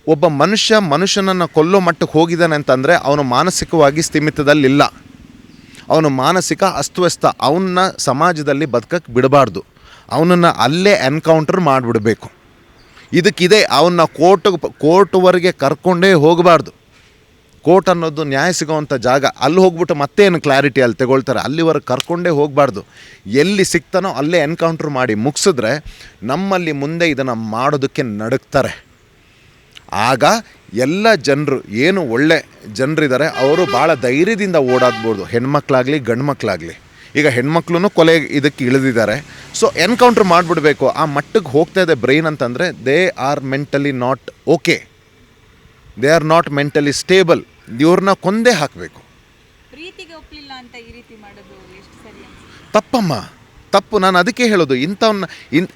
ಒಬ್ಬ ಮನುಷ್ಯನನ್ನು ಕೊಲ್ಲೋ ಮಟ್ಟಕ್ಕೆ ಹೋಗಿದ್ದಾನೆ ಅಂತಂದರೆ ಅವನು ಮಾನಸಿಕವಾಗಿ ಸ್ಥಿಮಿತದಲ್ಲಿಲ್ಲ, ಅವನು ಮಾನಸಿಕ ಅಸ್ತವ್ಯಸ್ತ, ಅವನ್ನ ಸಮಾಜದಲ್ಲಿ ಬದುಕಕ್ಕೆ ಬಿಡಬಾರ್ದು, ಅವನನ್ನು ಅಲ್ಲೇ ಎನ್ಕೌಂಟರ್ ಮಾಡಿಬಿಡಬೇಕು. ಇದಕ್ಕಿದೆ, ಅವನ್ನ ಕೋರ್ಟ್ವರೆಗೆ ಕರ್ಕೊಂಡೇ ಹೋಗಬಾರ್ದು. ಕೋರ್ಟ್ ಅನ್ನೋದು ನ್ಯಾಯ ಸಿಗೋವಂಥ ಜಾಗ, ಅಲ್ಲಿ ಹೋಗ್ಬಿಟ್ಟು ಮತ್ತೇನು ಕ್ಲಾರಿಟಿ ಅಲ್ಲಿ ತಗೊಳ್ತಾರೆ, ಅಲ್ಲಿವರೆಗೆ ಕರ್ಕೊಂಡೇ ಹೋಗಬಾರ್ದು. ಎಲ್ಲಿ ಸಿಗ್ತಾನೋ ಅಲ್ಲೇ ಎನ್ಕೌಂಟ್ರ್ ಮಾಡಿ ಮುಗಿಸಿದ್ರೆ ನಮ್ಮಲ್ಲಿ ಮುಂದೆ ಇದನ್ನು ಮಾಡೋದಕ್ಕೆ ನಡುಕ್ತಾರೆ. ಆಗ ಎಲ್ಲ ಜನರು ಏನು ಒಳ್ಳೆ ಜನರಿದ್ದಾರೆ ಅವರು ಭಾಳ ಧೈರ್ಯದಿಂದ ಓಡಾಡ್ಬೋದು, ಹೆಣ್ಮಕ್ಳಾಗಲಿ ಗಂಡು ಮಕ್ಕಳಾಗಲಿ. ಈಗ ಹೆಣ್ಮಕ್ಳು ಕೊಲೆ ಇದಕ್ಕೆ ಇಳಿದಿದ್ದಾರೆ, ಸೊ ಎನ್ಕೌಂಟ್ರ್ ಮಾಡಿಬಿಡ್ಬೇಕು. ಆ ಮಟ್ಟಕ್ಕೆ ಹೋಗ್ತಾ ಇದೆ ಬ್ರೈನ್ ಅಂತಂದರೆ they are mentally not okay, they are not mentally stable. ಇವ್ರನ್ನ ಕೊಂದೇ ಹಾಕಬೇಕು. ಪ್ರೀತಿಗೆ ಒಪ್ಪಲಿಲ್ಲ ಅಂತ ಈ ರೀತಿ ಮಾಡೋದು ಎಷ್ಟು ಸರಿ? ತಪ್ಪಮ್ಮ, ತಪ್ಪು. ನಾನು ಅದಕ್ಕೆ ಹೇಳೋದು,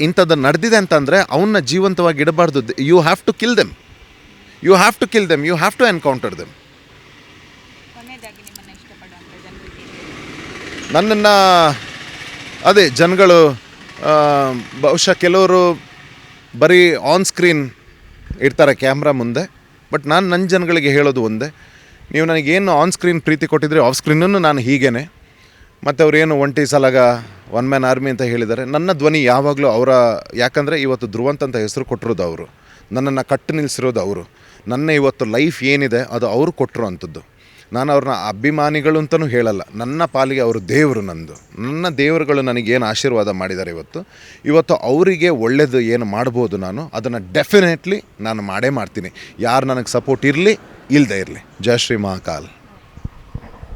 ಇಂಥದ್ದು ನಡೆದಿದೆ ಅಂತಂದರೆ ಅವನ್ನ ಜೀವಂತವಾಗಿ ಇಡಬಾರ್ದು. You have to kill them, you have to kill them, you have to encounter them. ಕೊನೆಯದಾಗಿ ನಿಮ್ಮನ್ನು ಇಷ್ಟಪಡುವಂಥ ಜನರಿಗೆ ನನ್ನನ್ನು ಅದೇ ಜನಗಳು ಬಹುಶಃ ಕೆಲವರು ಬರೀ ಆನ್ ಸ್ಕ್ರೀನ್ ಇರ್ತಾರೆ ಕ್ಯಾಮ್ರಾ ಮುಂದೆ, ಬಟ್ ನಾನು ನನ್ನ ಜನಗಳಿಗೆ ಹೇಳೋದು ಒಂದೇ, ನೀವು ನನಗೇನು ಆನ್ ಸ್ಕ್ರೀನ್ ಪ್ರೀತಿ ಕೊಟ್ಟಿದ್ರೆ ಆಫ್ ಸ್ಕ್ರೀನನ್ನು ನಾನು ಹೀಗೇ. ಮತ್ತು ಅವರೇನು ಒಂಟಿ ಸಲಗ ಒನ್ ಮ್ಯಾನ್ ಆರ್ಮಿ ಅಂತ ಹೇಳಿದ್ದಾರೆ, ನನ್ನ ಧ್ವನಿ ಯಾವಾಗಲೂ ಅವರ, ಯಾಕಂದರೆ ಇವತ್ತು ಧ್ರುವಂತ್ ಅಂತ ಹೆಸರು ಕೊಟ್ಟಿರೋದು ಅವರು, ನನ್ನನ್ನು ಕಟ್ಟು ನಿಲ್ಲಿಸಿರೋದು ಅವರು, ನನ್ನ ಇವತ್ತು ಲೈಫ್ ಏನಿದೆ ಅದು ಅವರು ಕೊಟ್ಟರು ಅಂಥದ್ದು. ನಾನು ಅವ್ರನ್ನ ಅಭಿಮಾನಿಗಳು ಅಂತಲೂ ಹೇಳಲ್ಲ, ನನ್ನ ಪಾಲಿಗೆ ಅವರು ದೇವರು. ನನ್ನ ದೇವರುಗಳು ನನಗೇನು ಆಶೀರ್ವಾದ ಮಾಡಿದ್ದಾರೆ ಇವತ್ತು ಅವರಿಗೆ ಒಳ್ಳೆಯದು ಏನು ಮಾಡ್ಬೋದು ನಾನು ಅದನ್ನು ಡೆಫಿನೆಟ್ಲಿ ನಾನು ಮಾಡೇ ಮಾಡ್ತೀನಿ, ಯಾರು ನನಗೆ ಸಪೋರ್ಟ್ ಇರಲಿ ಇಲ್ಲದೆ ಇರಲಿ. ಜಯ ಶ್ರೀ ಮಹಾಕಾಲ್.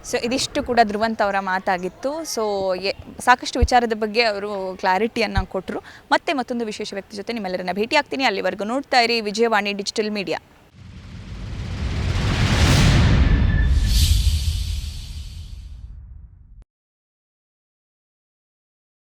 ಸೊ ಇದಿಷ್ಟು ಕೂಡ ಧ್ರುವಂತ್ ಅವರ ಮಾತಾಗಿತ್ತು. ಸೊ ಸಾಕಷ್ಟು ವಿಚಾರದ ಬಗ್ಗೆ ಅವರು ಕ್ಲಾರಿಟಿಯನ್ನು ಕೊಟ್ಟರು. ಮತ್ತೆ ಮತ್ತೊಂದು ವಿಶೇಷ ವ್ಯಕ್ತಿ ಜೊತೆ ನಿಮ್ಮೆಲ್ಲರನ್ನ ಭೇಟಿ ಆಗ್ತೀನಿ. ಅಲ್ಲಿವರೆಗೂ ನೋಡ್ತಾ ಇರಿ ವಿಜಯವಾಣಿ ಡಿಜಿಟಲ್ ಮೀಡಿಯಾ.